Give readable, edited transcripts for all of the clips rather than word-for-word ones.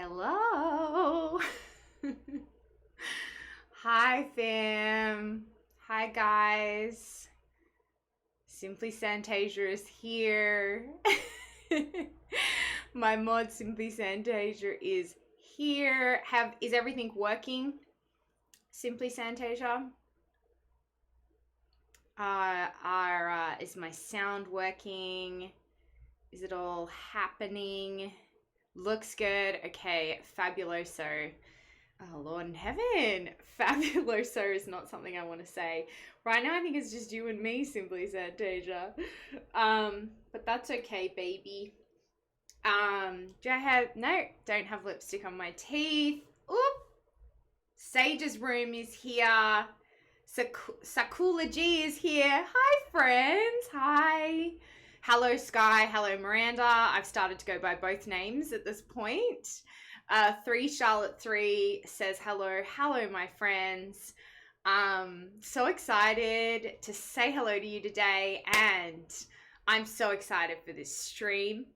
Hello. Hi, fam. Hi, guys. Simply Santasia is here. My mod Simply Santasia is here. Is everything working? Simply Santasia. Is my sound working? Is it all happening? Looks good. Okay, fabuloso. Oh, Lord in heaven. Fabuloso is not something I want to say. Right now, I think it's just you and me, Simply Santasia. But that's okay, baby. Do I have... No, don't have lipstick on my teeth. Oop. Sage's room is here. Sakula G is here. Hi, friends. Hi. Hello, Sky. Hello, Miranda. I've started to go by both names at this point. 3 Charlotte 3 says hello. Hello, my friends. So excited to say hello to you today, and I'm so excited for this stream.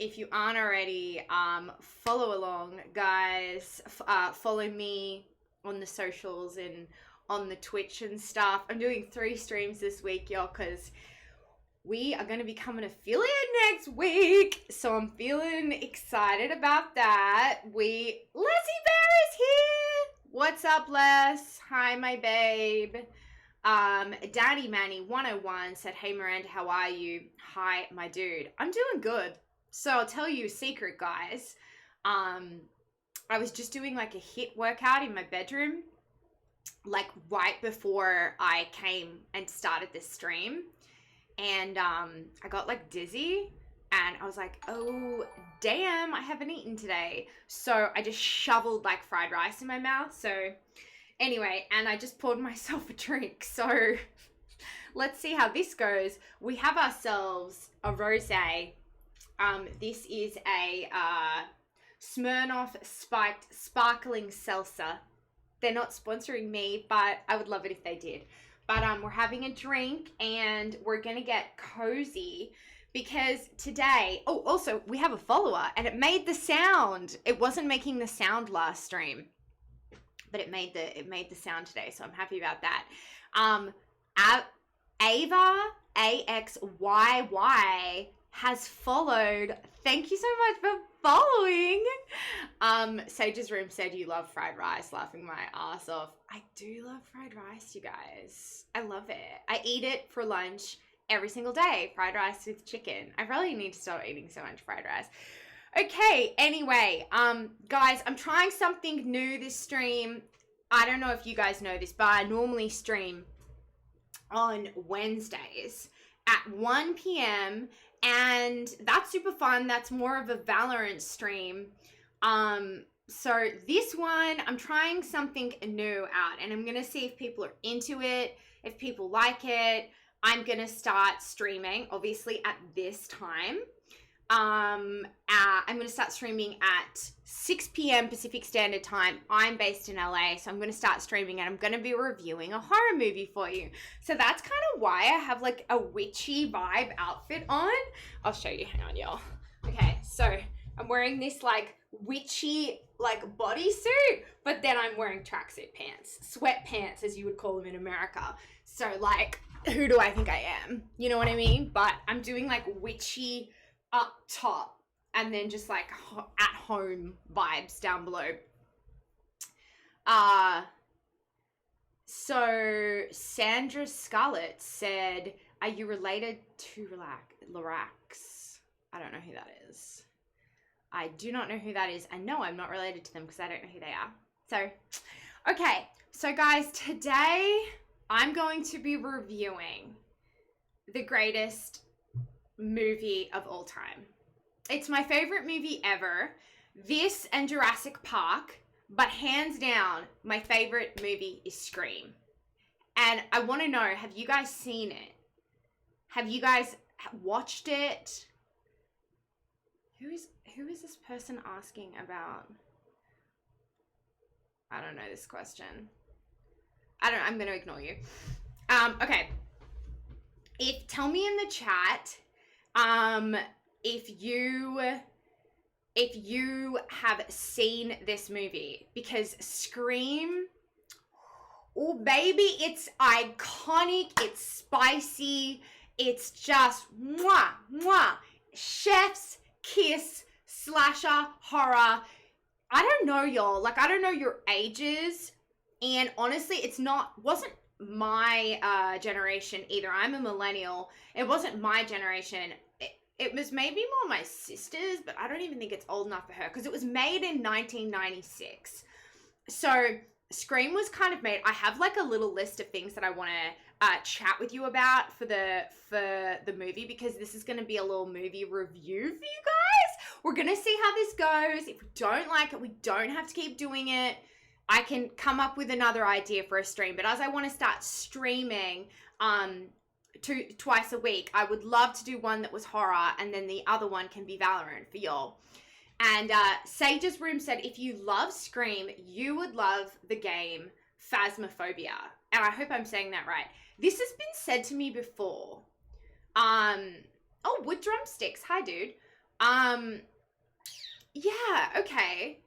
If you aren't already, follow along, guys. Follow me on the socials and on the Twitch and stuff. I'm doing 3 streams this week, y'all, because we are going to become an affiliate next week. So I'm feeling excited about that. Leslie Bear is here. What's up, Les? Hi, my babe. Danny Manny 101 said, hey, Miranda, how are you? Hi, my dude. I'm doing good. So I'll tell you a secret, guys. I was just doing like a HIIT workout in my bedroom, like right before I came and started this stream. And I got like dizzy and I was like, oh, damn, I haven't eaten today. So I just shoveled like fried rice in my mouth. So anyway, and I just poured myself a drink. So let's see how this goes. We have ourselves a rosé. This is a Smirnoff Spiked Sparkling Seltzer. They're not sponsoring me, but I would love it if they did. But we're having a drink and we're going to get cozy because today... Oh, also, we have a follower and it made the sound. It wasn't making the sound last stream, but it made the sound today, so I'm happy about that. Ava, AXYY, has followed. Thank you so much for following. Sage's room said you love fried rice, laughing my ass off. I do love fried rice, you guys. I love it. I eat it for lunch every single day. Fried rice with chicken. I really need to stop eating so much fried rice. Okay, anyway, guys, I'm trying something new this stream. I don't know if you guys know this, but I normally stream on Wednesdays at 1 p.m. and that's super fun. That's more of a Valorant stream. So this one, I'm trying something new out and I'm going to see if people are into it, if people like it. I'm going to start streaming, obviously, at this time. I'm going to start streaming at 6 p.m. Pacific Standard Time. I'm based in LA, so I'm going to start streaming and I'm going to be reviewing a horror movie for you. So that's kind of why I have like a witchy vibe outfit on. I'll show you. Hang on, y'all. Okay, so I'm wearing this like witchy like bodysuit, but then I'm wearing tracksuit pants, sweatpants as you would call them in America. So like, who do I think I am? You know what I mean? But I'm doing like witchy up top and then just like at home vibes down below. So Sandra Scarlett said, are you related to Lorax? I don't know who that is. I do not know who that is. And no, I'm not related to them because I don't know who they are. So, okay. So guys, today I'm going to be reviewing the greatest movie of all time. It's my favorite movie ever. This and Jurassic Park, but hands down, my favorite movie is Scream. And I want to know, have you guys seen it? Have you guys watched it? Who is this person asking about? I don't know this question. I'm going to ignore you. Okay. Tell me in the chat, if you if you have seen this movie, because Scream, oh baby, it's iconic, it's spicy, it's just mwah, mwah. Chef's kiss, slasher, horror. I don't know, y'all. Like, I don't know your ages. And honestly, wasn't my generation either. I'm a millennial. It wasn't my generation. It was maybe more my sister's, but I don't even think it's old enough for her because it was made in 1996. So Scream was kind of made. I have like a little list of things that I want to chat with you about for the movie, because this is going to be a little movie review for you guys. We're going to see how this goes. If we don't like it, we don't have to keep doing it. I can come up with another idea for a stream, but as I want to start streaming twice a week, I would love to do one that was horror, and then the other one can be Valorant for y'all. And Sage's Room said, if you love Scream, you would love the game Phasmophobia. And I hope I'm saying that right. This has been said to me before. Oh, wood drumsticks. Hi, dude. Yeah, okay.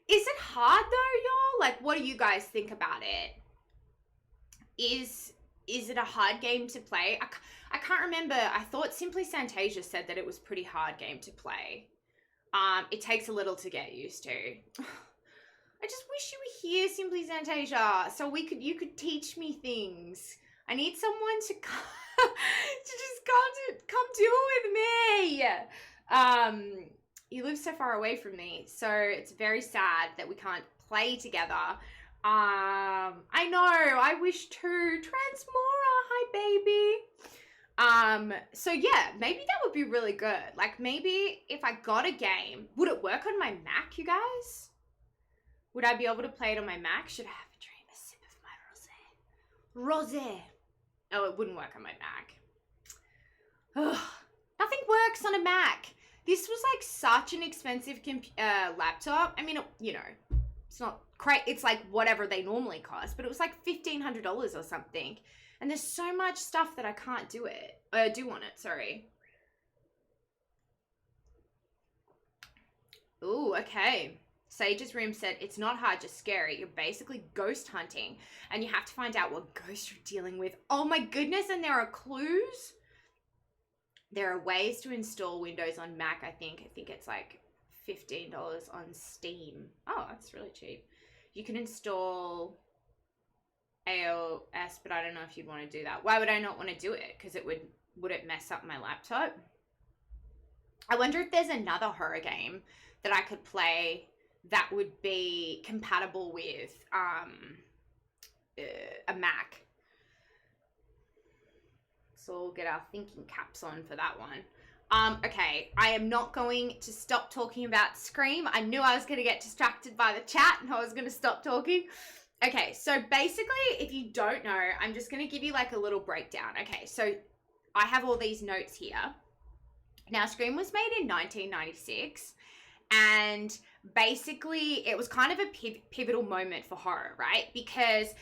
Is it hard though, y'all? Like, what do you guys think about it? Is it a hard game to play? I can't remember. I thought Simply Santasia said that it was a pretty hard game to play. It takes a little to get used to. I just wish you were here, Simply Santasia, so you could teach me things. I need someone to come do it with me. You live so far away from me, so it's very sad that we can't play together. I know, I wish too. Transmora, hi baby. So yeah, maybe that would be really good. Like, maybe if I got a game, would it work on my Mac, you guys? Would I be able to play it on my Mac? Should I have a dream, a sip of my rosé? Rosé. Oh, it wouldn't work on my Mac. Ugh, nothing works on a Mac. This was like such an expensive laptop. I mean, you know, it's not great. It's like whatever they normally cost, but it was like $1,500 or something. And there's so much stuff that I can't do on it, sorry. Ooh, okay. Sage's Room said, it's not hard, just scary. You're basically ghost hunting, and you have to find out what ghost you're dealing with. Oh my goodness, and there are clues? There are ways to install Windows on Mac, I think. I think it's like $15 on Steam. Oh, that's really cheap. You can install AOS, but I don't know if you'd want to do that. Why would I not want to do it? Because would it mess up my laptop? I wonder if there's another horror game that I could play that would be compatible with a Mac. So we'll get our thinking caps on for that one. Okay, I am not going to stop talking about Scream. I knew I was going to get distracted by the chat and I was going to stop talking. Okay, so basically, if you don't know, I'm just going to give you like a little breakdown. Okay, so I have all these notes here. Now, Scream was made in 1996, and basically it was kind of a pivotal moment for horror, right? Because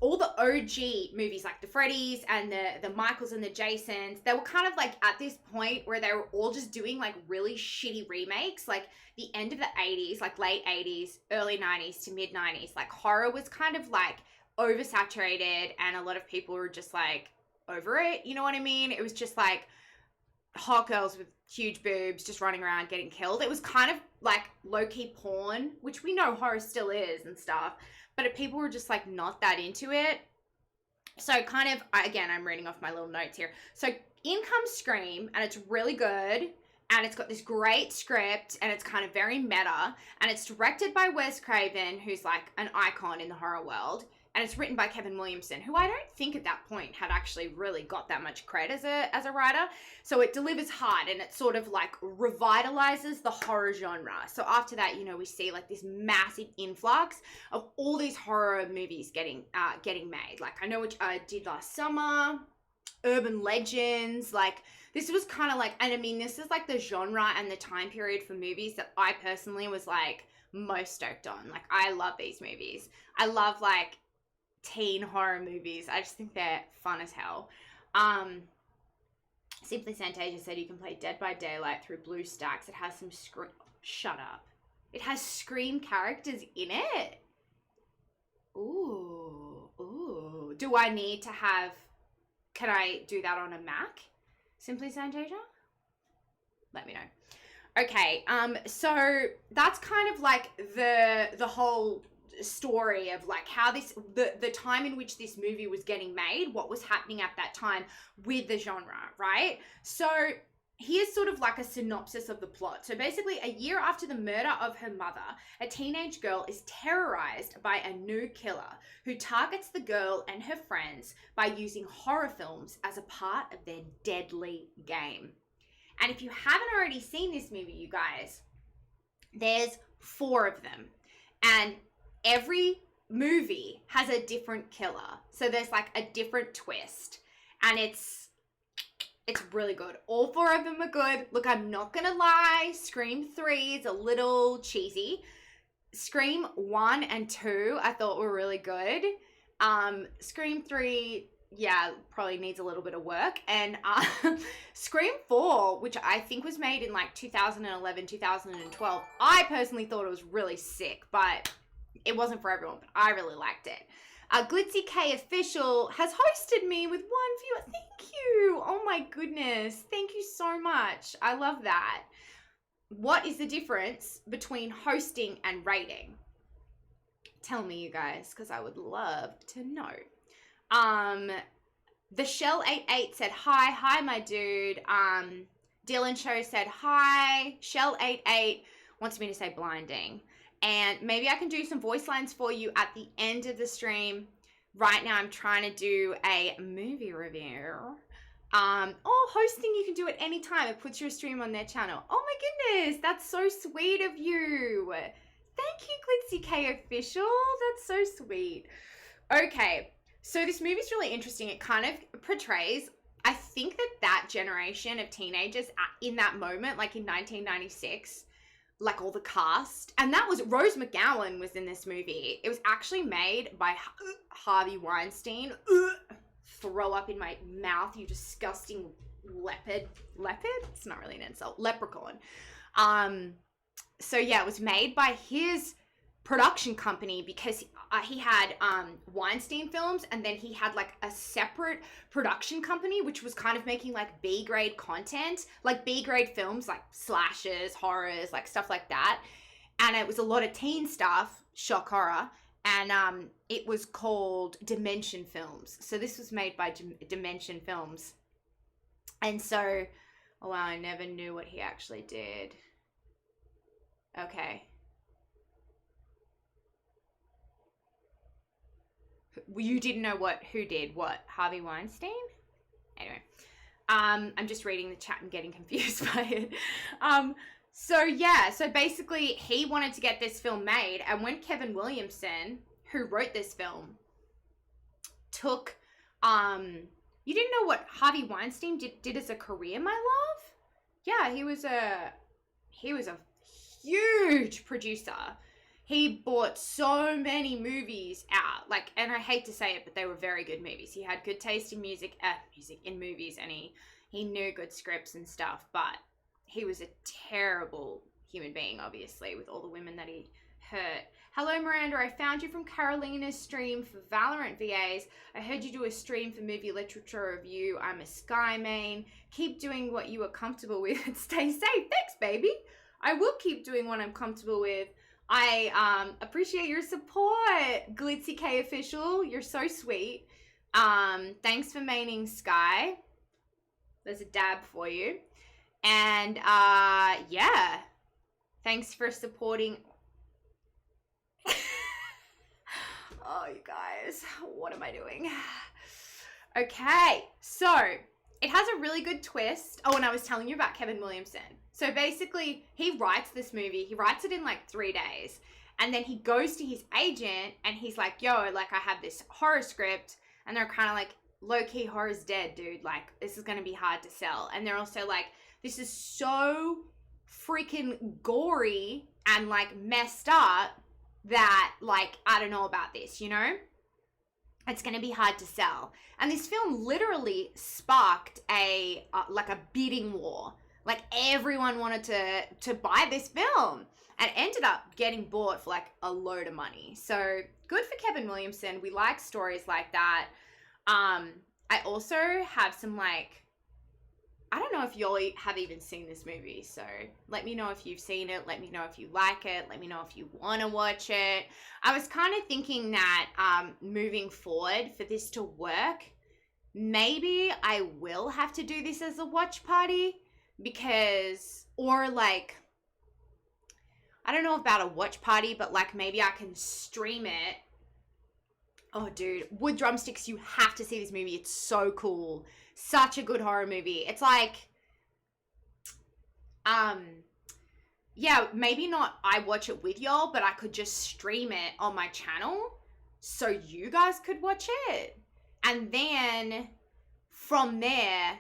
all the OG movies, like the Freddys and the Michaels and the Jasons, they were kind of like at this point where they were all just doing like really shitty remakes, like the end of the 80s, like late 80s, early 90s to mid 90s. Like, horror was kind of like oversaturated, and a lot of people were just like over it, you know what I mean? It was just like hot girls with huge boobs just running around getting killed. It was kind of like low-key porn, which we know horror still is and stuff, but people were just like not that into it. So kind of, again, I'm reading off my little notes here. So in comes Scream, and it's really good, and it's got this great script, and it's kind of very meta, and it's directed by Wes Craven, who's like an icon in the horror world. And it's written by Kevin Williamson, who I don't think at that point had actually really got that much credit as a writer. So it delivers hard, and it sort of like revitalizes the horror genre. So after that, you know, we see like this massive influx of all these horror movies getting made. Like, I know which I did last summer, urban legends. Like, this was kind of like, and I mean, this is like the genre and the time period for movies that I personally was like most stoked on. Like, I love these movies. I love like teen horror movies. I just think they're fun as hell. Simply Santasia said you can play Dead by Daylight through BlueStacks. It has some shut up. It has Scream characters in it. Ooh. Do I need to have, can I do that on a Mac? Simply Santasia? Let me know. Okay, so that's kind of like the whole story of like how this, the time in which this movie was getting made, what was happening at that time with the genre, right? So here's sort of like a synopsis of the plot. So basically, a year after the murder of her mother, a teenage girl is terrorized by a new killer who targets the girl and her friends by using horror films as a part of their deadly game. And if you haven't already seen this movie, you guys, there's 4 of them. And every movie has a different killer. So there's like a different twist. And it's really good. All 4 of them are good. Look, I'm not going to lie. Scream 3 is a little cheesy. Scream 1 and 2 I thought were really good. Scream 3, yeah, probably needs a little bit of work. And Scream 4, which I think was made in like 2011, 2012, I personally thought it was really sick, but it wasn't for everyone, but I really liked it. Glitzy K Official has hosted me with 1 viewer. Thank you. Oh my goodness. Thank you so much. I love that. What is the difference between hosting and rating? Tell me, you guys, because I would love to know. The Shell 88 said hi my dude. Dylan Show said hi. Shell 88 wants me to say blinding. And maybe I can do some voice lines for you at the end of the stream. Right now I'm trying to do a movie review. Hosting, you can do it anytime. It puts your stream on their channel. Oh my goodness, that's so sweet of you. Thank you, Glitzy K Official. That's so sweet. Okay, so this movie's really interesting. It kind of portrays, I think that generation of teenagers in that moment, like in 1996, like all the cast, and that was Rose McGowan was in this movie. It was actually made by Harvey Weinstein. Throw up in my mouth, you disgusting leopard. It's not really an insult. Leprechaun. So yeah, it was made by his production company because he had Weinstein Films, and then he had like a separate production company which was kind of making like B-grade content, like B-grade films, like slashers, horrors, like stuff like that. And it was a lot of teen stuff, shock horror, and it was called Dimension Films. So this was made by Dimension Films. And so, oh wow, I never knew what he actually did. Okay. You didn't know who did what? Harvey Weinstein? Anyway, I'm just reading the chat and getting confused by it. So basically he wanted to get this film made, and when Kevin Williamson, who wrote this film, took, you didn't know what Harvey Weinstein did as a career, my love? Yeah, he was a huge producer. He bought so many movies out, like, and I hate to say it, but they were very good movies. He had good taste in music in movies, and he knew good scripts and stuff, but he was a terrible human being, obviously, with all the women that he hurt. Hello, Miranda. I found you from Carolina's stream for Valorant VAs. I heard you do a stream for movie literature review. I'm a Sky main. Keep doing what you are comfortable with and stay safe. Thanks, baby. I will keep doing what I'm comfortable with. I appreciate your support, Glitzy K Official. You're so sweet. Thanks for maining Sky. There's a dab for you. And yeah. Thanks for supporting. Oh, you guys, what am I doing? Okay, so it has a really good twist. Oh, and I was telling you about Kevin Williamson. So basically, he writes this movie. He writes it in like 3 days. And then he goes to his agent and he's like, yo, like I have this horror script. And they're kind of like, low-key horror's dead, dude. Like, this is going to be hard to sell. And they're also like, this is so freaking gory and like messed up that like, I don't know about this, you know? It's going to be hard to sell. And this film literally sparked like a bidding war. Like everyone wanted to buy this film and ended up getting bought for like a load of money. So good for Kevin Williamson. We like stories like that. I also have some like, I don't know if y'all have even seen this movie, so let me know if you've seen it. Let me know if you like it. Let me know if you want to watch it. I was kind of thinking that moving forward for this to work, maybe I will have to do this as a watch party because, or like, I don't know about a watch party, but like maybe I can stream it. Oh, dude, Wood Drumsticks, you have to see this movie. It's so cool. Such a good horror movie. It's like, yeah, maybe not I watch it with y'all, but I could just stream it on my channel so you guys could watch it. And then from there,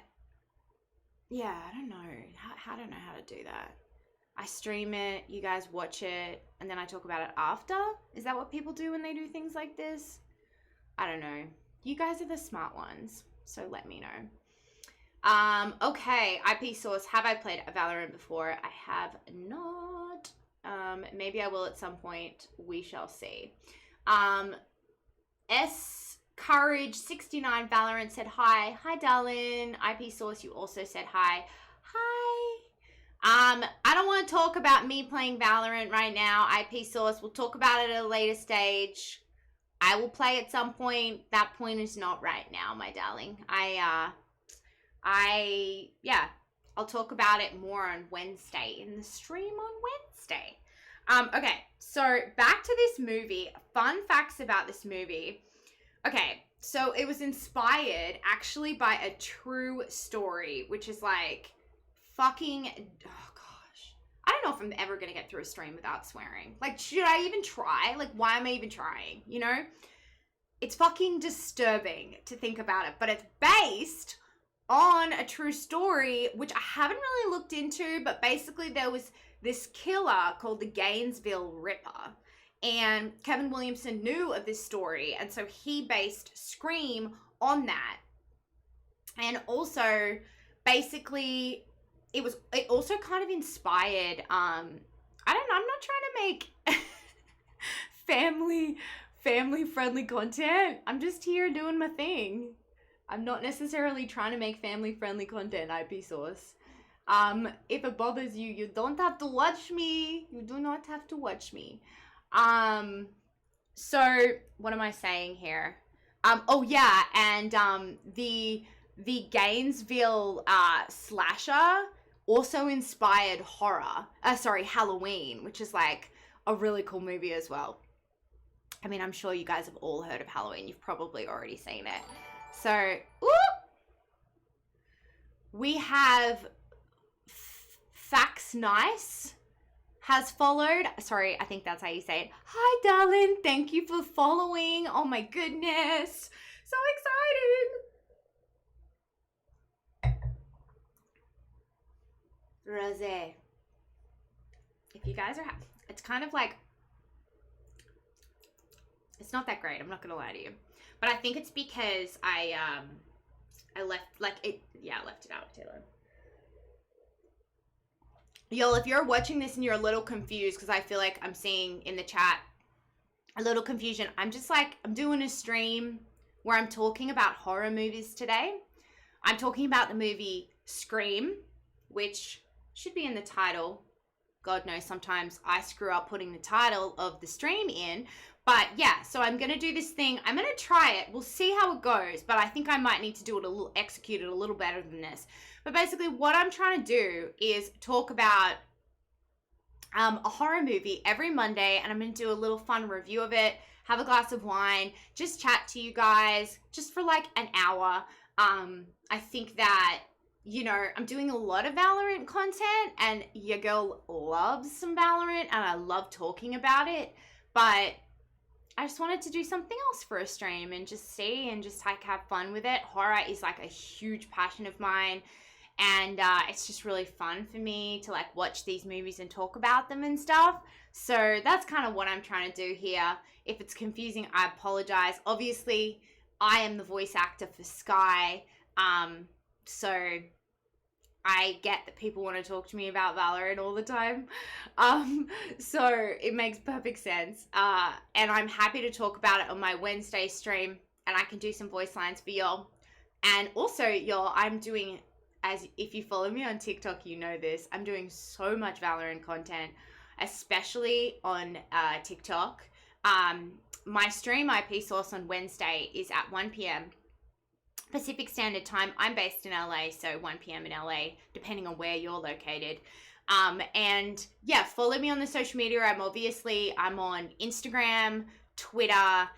yeah, I don't know. I don't know how to do that. I stream it, you guys watch it, and then I talk about it after? Is that what people do when they do things like this? I don't know. You guys are the smart ones, so let me know. Okay, IP Source. Have I played Valorant before? I have not. Maybe I will at some point. We shall see. S Courage 69 Valorant said hi. Hi, darling. IP Source, you also said hi. Hi. I don't want to talk about me playing Valorant right now. IP Source, we'll talk about it at a later stage. I will play at some point. That point is not right now, my darling. Yeah, I'll talk about it more on Wednesday, in the stream on Wednesday. Okay, so back to this movie. Fun facts about this movie. Okay, so it was inspired actually by a true story, which is like fucking, oh gosh. I don't know if I'm ever gonna get through a stream without swearing. Like, should I even try? Like, why am I even trying? You know? It's fucking disturbing to think about it, but it's based on a true story, which I haven't really looked into, but basically there was this killer called the Gainesville Ripper, and Kevin Williamson knew of this story, and so he based Scream on that. And also, basically, it also kind of inspired, I don't know, I'm not trying to make family friendly content. I'm just here doing my thing. I'm not necessarily trying to make family friendly content, IP Source. If it bothers you, you don't have to watch me. You do not have to watch me. So what am I saying here? Oh yeah, and the Gainesville slasher also inspired Halloween, which is like a really cool movie as well. I mean, I'm sure you guys have all heard of Halloween. You've probably already seen it. So, we have Fax Nice has followed. Sorry, I think that's how you say it. Hi, darling. Thank you for following. Oh my goodness. So exciting. Rosé. If you guys are it's kind of like, it's not that great. I'm not going to lie to you. But I think it's because I left it out with Taylor. Y'all, if you're watching this and you're a little confused, because I feel like I'm seeing in the chat a little confusion, I'm doing a stream where I'm talking about horror movies today. I'm talking about the movie Scream, which should be in the title. God knows sometimes I screw up putting the title of the stream in. But yeah, so I'm going to do this thing. I'm going to try it. We'll see how it goes. But I think I might need to execute it a little better than this. But basically what I'm trying to do is talk about a horror movie every Monday. And I'm going to do a little fun review of it. Have a glass of wine. Just chat to you guys. Just for like an hour. I think that, you know, I'm doing a lot of Valorant content. And your girl loves some Valorant. And I love talking about it. But I just wanted to do something else for a stream and just see and just like have fun with it. Horror is like a huge passion of mine, and it's just really fun for me to like watch these movies and talk about them and stuff. So that's kind of what I'm trying to do here. If it's confusing, I apologize. Obviously, I am the voice actor for Sky, so I get that people want to talk to me about Valorant all the time. So it makes perfect sense. And I'm happy to talk about it on my Wednesday stream, and I can do some voice lines for y'all. And also, y'all, I'm doing, as if you follow me on TikTok, you know this, I'm doing so much Valorant content, especially on TikTok. My stream IP source on Wednesday is at 1 p.m. Pacific Standard Time. I'm based in LA, so 1 p.m. in LA, depending on where you're located. And yeah, follow me on the social media. I'm on Instagram, Twitter,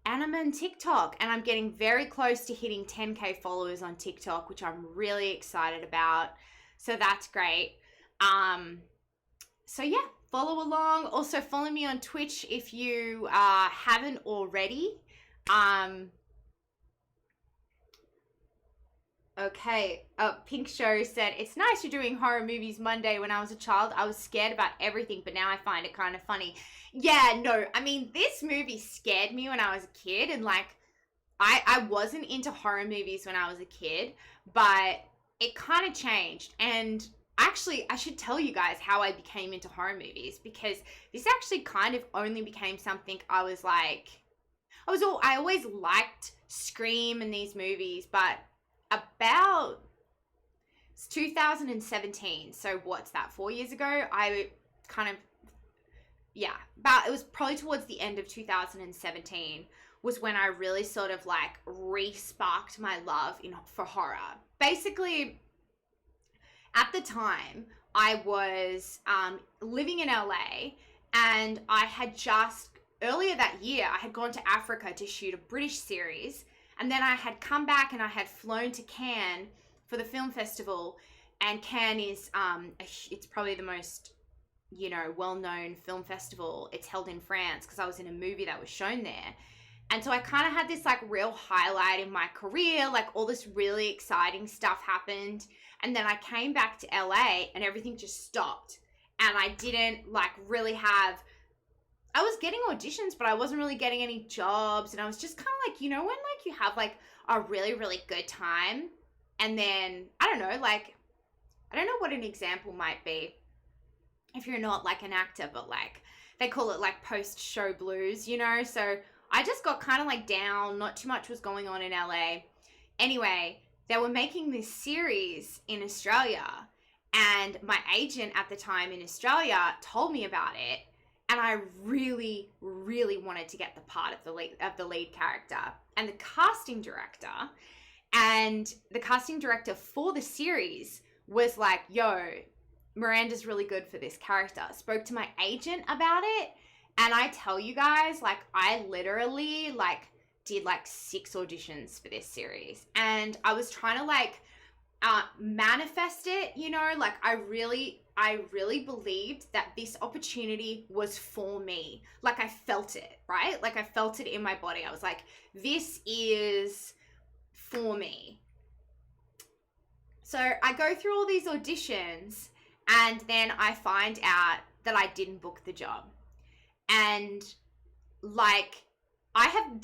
and I'm on TikTok. And I'm getting very close to hitting 10K followers on TikTok, which I'm really excited about. So that's great. So yeah, follow along. Also follow me on Twitch if you haven't already. Okay, Pink Show said, it's nice you're doing horror movies Monday. When I was a child, I was scared about everything, but now I find it kind of funny. Yeah, no, I mean, this movie scared me when I was a kid, and like, I wasn't into horror movies when I was a kid, but it kind of changed. And actually, I should tell you guys how I became into horror movies, because this actually kind of only became something I was like, I always liked Scream and these movies, but about 2017, so what's that, 4 years ago, it was probably towards the end of 2017 was when I really sort of like re-sparked my love for horror. Basically, at the time, I was living in LA, and I had just, earlier that year, I had gone to Africa to shoot a British series. And then I had come back and I had flown to Cannes for the film festival. And Cannes is, it's probably the most, well-known film festival. It's held in France because I was in a movie that was shown there. And so I kind of had this like real highlight in my career, like all this really exciting stuff happened. And then I came back to LA and everything just stopped. And I didn't like really I was getting auditions, but I wasn't really getting any jobs. And I was just kind of like, when like you have like a really, really good time, and then, I don't know what an example might be if you're not like an actor, but like they call it like post-show blues, So I just got kind of like down. Not too much was going on in LA. Anyway, they were making this series in Australia, and my agent at the time in Australia told me about it. And I really, really wanted to get the part of the lead character. And the casting director for the series was like, yo, Miranda's really good for this character. Spoke to my agent about it. And I tell you guys, like, I literally like did like 6 auditions for this series. And I was trying to like manifest it, like I really believed that this opportunity was for me. Like I felt it, right? Like I felt it in my body. I was like, this is for me. So I go through all these auditions, and then I find out that I didn't book the job. And like I've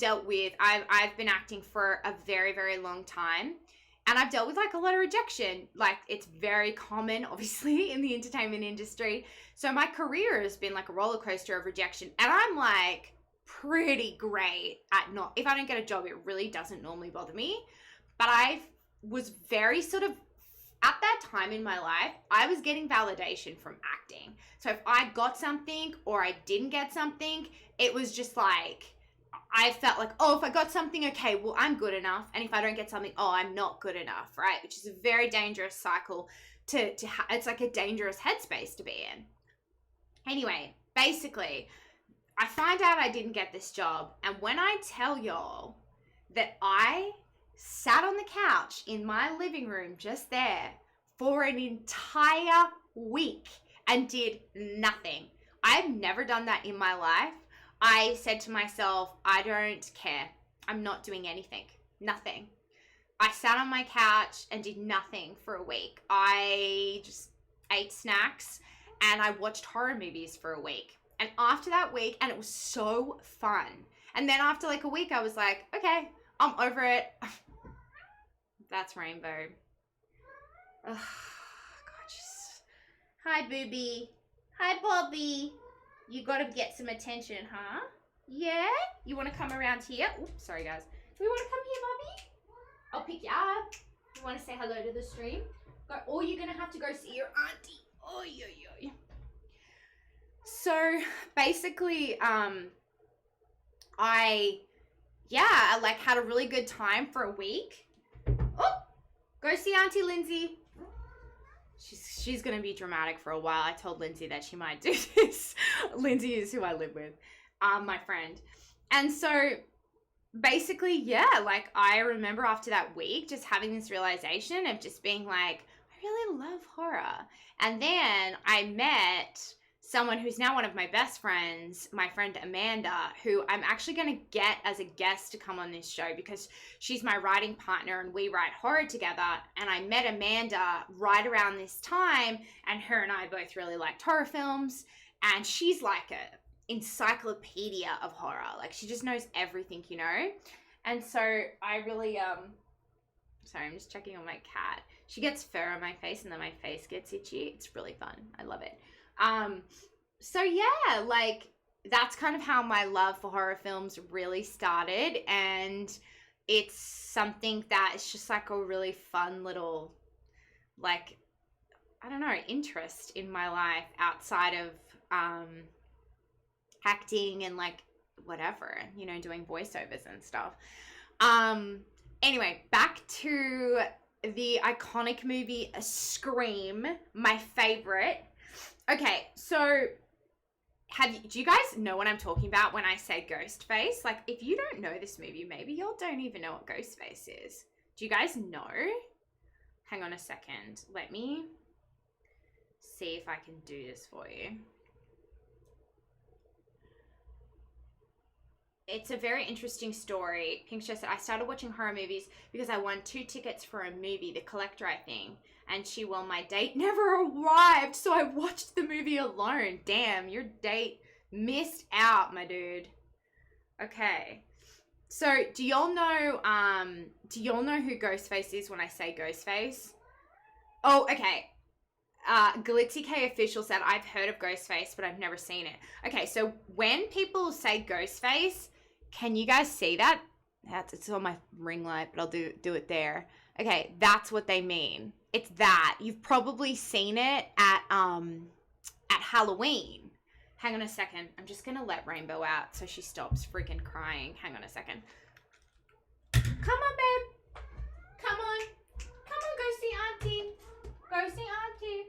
been acting for a very, very long time. And I've dealt with like a lot of rejection. Like it's very common, obviously, in the entertainment industry. So my career has been like a roller coaster of rejection. And I'm like pretty great at if I don't get a job, it really doesn't normally bother me. But I was very sort of, at that time in my life, I was getting validation from acting. So if I got something or I didn't get something, it was just like, I felt like, if I got something, okay, well, I'm good enough. And if I don't get something, I'm not good enough, right? Which is a very dangerous cycle it's like a dangerous headspace to be in. Anyway, basically, I find out I didn't get this job. And when I tell y'all that I sat on the couch in my living room just there for an entire week and did nothing. I've never done that in my life. I said to myself, I don't care. I'm not doing anything. Nothing. I sat on my couch and did nothing for a week. I just ate snacks and I watched horror movies for a week. And after that week, and it was so fun. And then after like a week, I was like, okay, I'm over it. That's Rainbow. Ugh. Hi, Booby. Hi, Bobby. You gotta get some attention, huh? Yeah? You wanna come around here? Oops, sorry, guys. We wanna come here, Bobby? I'll pick you up. You wanna say hello to the stream? Or you're gonna have to go see your auntie. Oy, oy, oy. So, basically, I like had a really good time for a week. Oh, go see Auntie Lindsay. She's gonna be dramatic for a while. I told Lindsay that she might do this. Lindsay is who I live with, my friend. And so basically, yeah, like I remember after that week just having this realization of just being like, I really love horror. And then I met someone who's now one of my best friends, my friend Amanda, who I'm actually going to get as a guest to come on this show because she's my writing partner and we write horror together. And I met Amanda right around this time, and her and I both really liked horror films. And she's like a encyclopedia of horror. Like she just knows everything, you know? And so I really, sorry, I'm just checking on my cat. She gets fur on my face and then my face gets itchy. It's really fun. I love it. So yeah, like that's kind of how my love for horror films really started, and it's something that is just like a really fun little, like, I don't know, interest in my life outside of acting and like whatever, you know, doing voiceovers and stuff. Anyway, back to the iconic movie Scream, my favorite. Okay, so do you guys know what I'm talking about when I say Ghostface? Like, if you don't know this movie, maybe you don't even know what Ghostface is. Do you guys know? Hang on a second. Let me see if I can do this for you. It's a very interesting story. Pink just said, I started watching horror movies because I won 2 tickets for a movie, The Collector, I think. And my date never arrived, so I watched the movie alone. Damn, your date missed out, my dude. Okay. So, do y'all know who Ghostface is when I say Ghostface? Oh, okay. Glitzy K Official said, I've heard of Ghostface, but I've never seen it. Okay, so when people say Ghostface, can you guys see that? It's on my ring light, but I'll do it there. Okay, that's what they mean. It's that. You've probably seen it at Halloween. Hang on a second. I'm just going to let Rainbow out so she stops freaking crying. Hang on a second. Come on, babe. Come on. Come on, go see Auntie. Go see Auntie.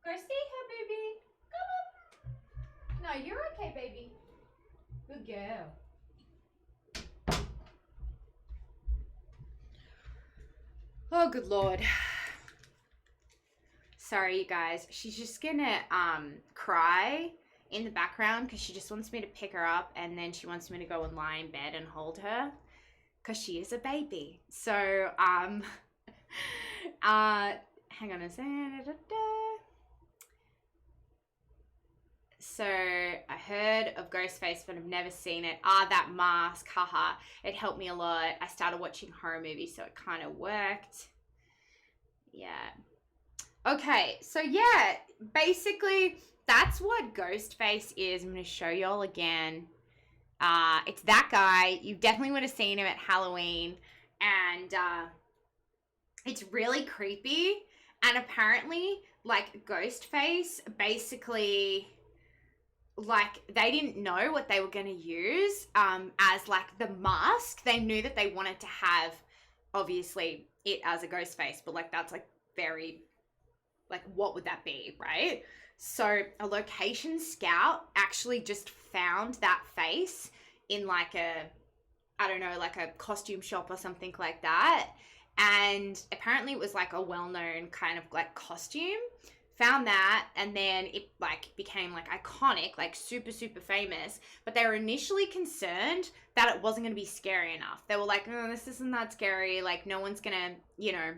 Go see her, baby. Come on. No, you're okay, baby. Good girl. Oh, good Lord. Sorry, you guys. She's just gonna cry in the background because she just wants me to pick her up, and then she wants me to go and lie in bed and hold her because she is a baby. So, hang on a second. So I heard of Ghostface, but I've never seen it. That mask, haha. It helped me a lot. I started watching horror movies, so it kind of worked. Yeah. Okay, so yeah, basically that's what Ghostface is. I'm going to show y'all again. It's that guy. You definitely would have seen him at Halloween. And it's really creepy. And apparently, like, Ghostface basically, like, they didn't know what they were going to use as, like, the mask. They knew that they wanted to have, obviously, it as a ghost face. But, like, that's, like, very, like, what would that be, right? So a location scout actually just found that face in, like, I don't know, like a costume shop or something like that. And apparently it was, like, a well-known kind of, like, costume. Found that, and then it, like, became, like, iconic, like, super, super famous. But they were initially concerned that it wasn't going to be scary enough. They were like, oh, this isn't that scary. Like, no one's going to, you know,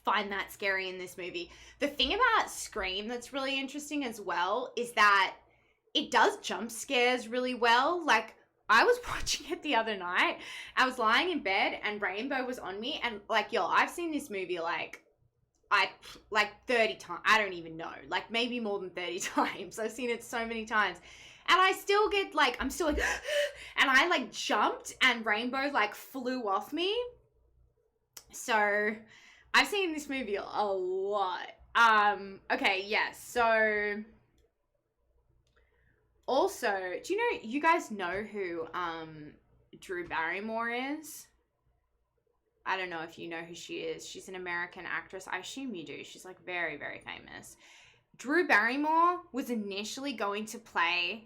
find that scary in this movie. The thing about Scream that's really interesting as well is that it does jump scares really well. Like, I was watching it the other night. I was lying in bed, and Rainbow was on me. And, like, yo, I've seen this movie, like, like 30 times. I don't even know. Like maybe more than 30 times. I've seen it so many times. And I still get like, I'm still like, and I like jumped and Rainbow like flew off me. So I've seen this movie a lot. Okay, yes. So also, do you guys know who Drew Barrymore is? I don't know if you know who she is. She's an American actress. I assume you do. She's like very, very famous. Drew Barrymore was initially going to play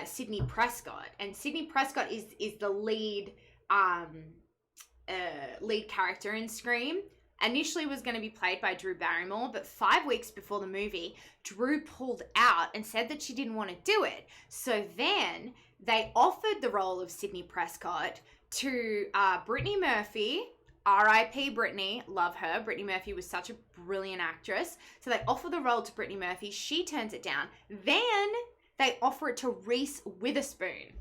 Sydney Prescott, and Sydney Prescott is the lead lead character in Scream. Initially was going to be played by Drew Barrymore, but 5 weeks before the movie, Drew pulled out and said that she didn't want to do it. So then they offered the role of Sydney Prescott to Brittany Murphy. R.I.P. Brittany, love her. Brittany Murphy was such a brilliant actress. So they offer the role to Brittany Murphy. She turns it down. Then they offer it to Reese Witherspoon,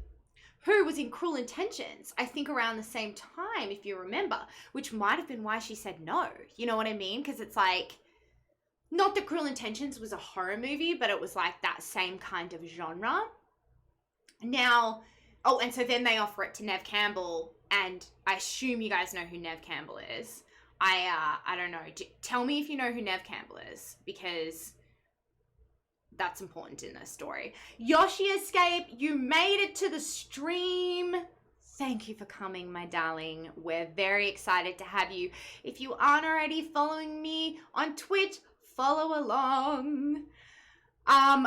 who was in Cruel Intentions, I think around the same time, if you remember, which might have been why she said no. You know what I mean? Because it's like, not that Cruel Intentions was a horror movie, but it was like that same kind of genre. Now, oh, and so then they offer it to Neve Campbell, and I assume you guys know who Neve Campbell is. I don't know. Tell me if you know who Neve Campbell is, because that's important in this story. Yoshi Escape, you made it to the stream. Thank you for coming, my darling. We're very excited to have you. If you aren't already following me on Twitch, follow along.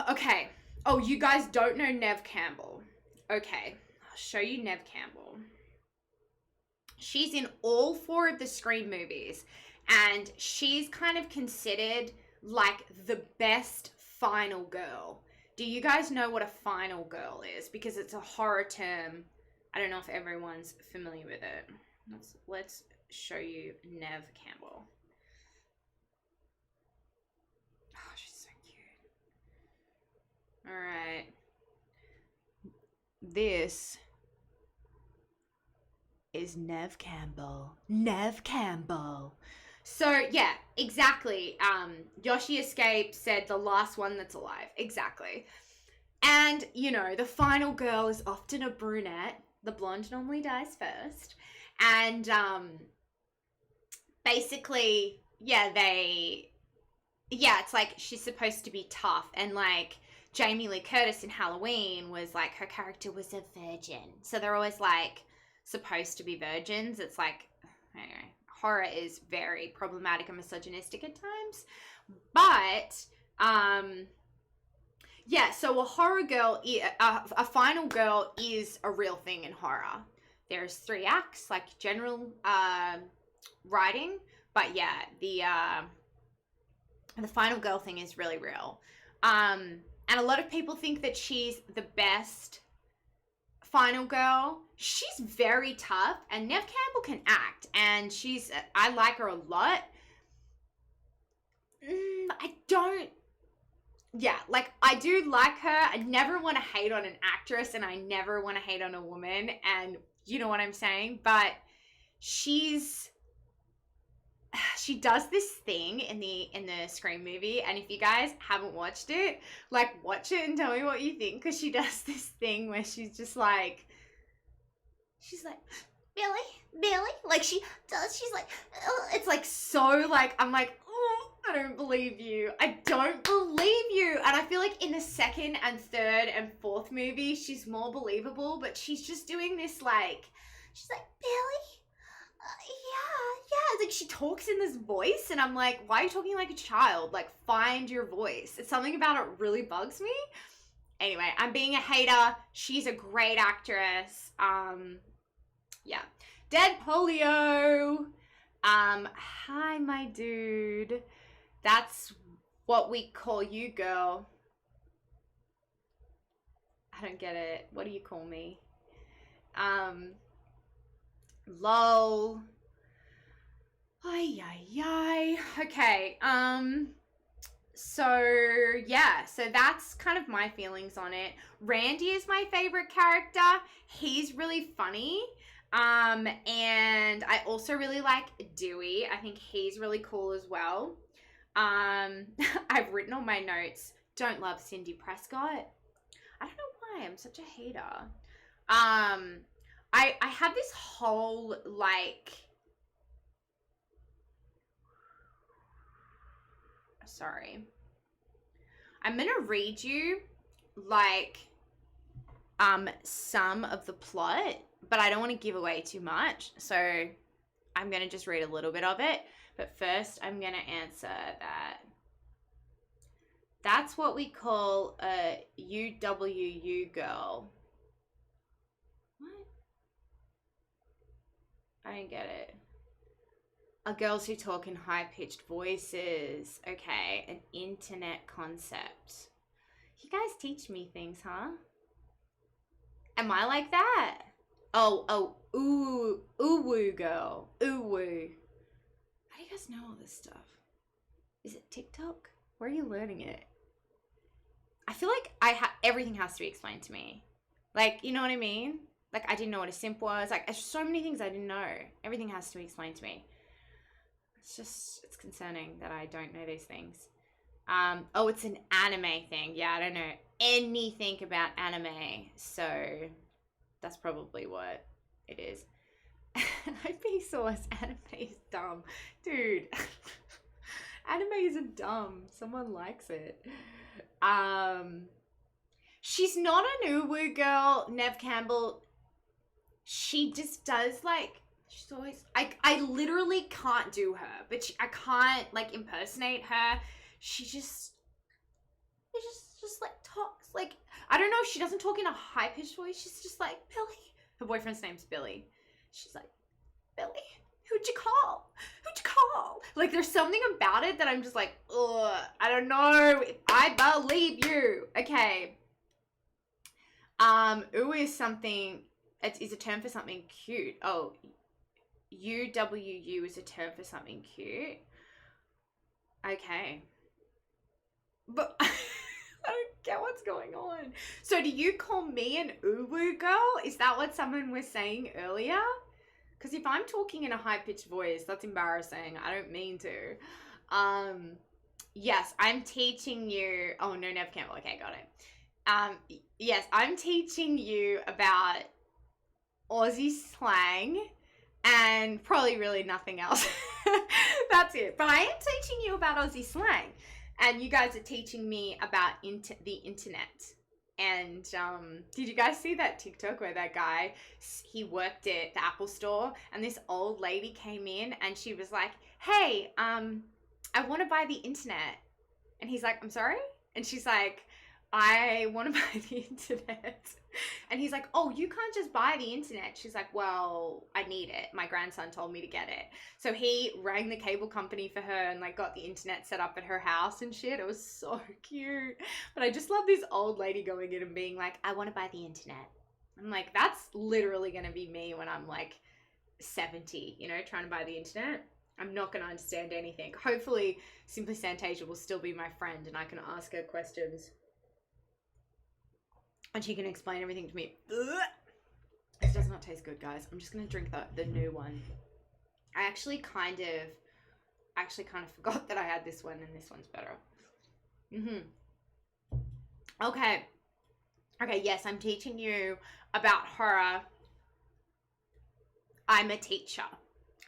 Okay. Oh, you guys don't know Neve Campbell. Okay, I'll show you Neve Campbell. She's in all 4 of the Scream movies, and she's kind of considered like the best final girl. Do you guys know what a final girl is? Because it's a horror term. I don't know if everyone's familiar with it. Let's show you Neve Campbell. Oh, she's so cute. All right. This is Neve Campbell. Neve Campbell. So, yeah, exactly. Yoshi Escape said the last one that's alive. Exactly. And, you know, the final girl is often a brunette. The blonde normally dies first. And, basically, it's like she's supposed to be tough. And, like, Jamie Lee Curtis in Halloween was, like, her character was a virgin. So they're always, like, supposed to be virgins. It's like, anyway, horror is very problematic and misogynistic at times. But, so a horror girl, a final girl is a real thing in horror. There's 3 acts, like general writing. But yeah, the final girl thing is really real. And a lot of people think that she's the best final girl. She's very tough, and Neve Campbell can act, and I like her a lot. I do like her. I never want to hate on an actress, and I never want to hate on a woman, and you know what I'm saying? But she does this thing in the Scream movie, and if you guys haven't watched it, like, watch it and tell me what you think, because she does this thing where she's like, Billy, like she's like, it's like so, like, I'm like, oh, I don't believe you. And I feel like in the second and third and fourth movie, she's more believable, but she's just doing this, like, she's like, Billy? Yeah. It's like she talks in this voice, and I'm like, why are you talking like a child? Like, find your voice. It's something about it really bugs me. Anyway, I'm being a hater. She's a great actress. Yeah. Dead Polio. Hi, my dude. That's what we call you, girl. I don't get it. What do you call me? Lol. Ay. Okay. So that's kind of my feelings on it. Randy is my favorite character. He's really funny. And I also really like Dewey. I think he's really cool as well. I've written on my notes, don't love Cindy Prescott. I don't know why I'm such a hater. I have this whole like, sorry. I'm gonna read you like some of the plot, but I don't want to give away too much. So I'm gonna just read a little bit of it. But first I'm gonna answer that. That's what we call a UWU girl. What? I don't get it. Are girls who talk in high-pitched voices. Okay, an internet concept. You guys teach me things, huh? Am I like that? Oh, ooh, girl. Ooh. How do you guys know all this stuff? Is it TikTok? Where are you learning it? I feel like everything has to be explained to me. Like, you know what I mean? Like, I didn't know what a simp was. Like, there's so many things I didn't know. Everything has to be explained to me. It's concerning that I don't know these things. Oh, it's an anime thing. Yeah, I don't know anything about anime. So, that's probably what it is. Vsauce, anime is dumb. Dude, anime isn't dumb. Someone likes it. She's not an uwu girl, Nev Campbell. She just does like, she's always, I literally can't do her, but I can't like impersonate her. She just like talks like, I don't know if she doesn't talk in a high-pitched voice. She's just like, Billy. Her boyfriend's name's Billy. She's like, Billy, who'd you call? Like, there's something about it that I'm just like, ugh, I don't know if I believe you. Okay. Ooh is something, it is a term for something cute. Oh, UWU is a term for something cute. Okay. But I don't get what's going on. So do you call me an uwu girl? Is that what someone was saying earlier? Because if I'm talking in a high-pitched voice, that's embarrassing. I don't mean to. Yes, I'm teaching you. Oh, no, Nev Campbell. Okay, got it. Yes, I'm teaching you about Aussie slang and probably really nothing else. That's it. But I am teaching you about Aussie slang. And you guys are teaching me about the internet. And did you guys see that TikTok where that guy, he worked at the Apple store and this old lady came in and she was like, hey, I want to buy the internet. And he's like, I'm sorry? And she's like, I want to buy the internet. And he's like, oh, you can't just buy the internet. She's like, well, I need it. My grandson told me to get it. So he rang the cable company for her and like got the internet set up at her house and shit. It was so cute. But I just love this old lady going in and being like, I want to buy the internet. I'm like, that's literally going to be me when I'm like 70, you know, trying to buy the internet. I'm not going to understand anything. Hopefully Simply Santasia will still be my friend and I can ask her questions. And she can explain everything to me. This does not taste good, guys. I'm just going to drink the new one. I actually kind of forgot that I had this one and this one's better. Okay, yes, I'm teaching you about horror. I'm a teacher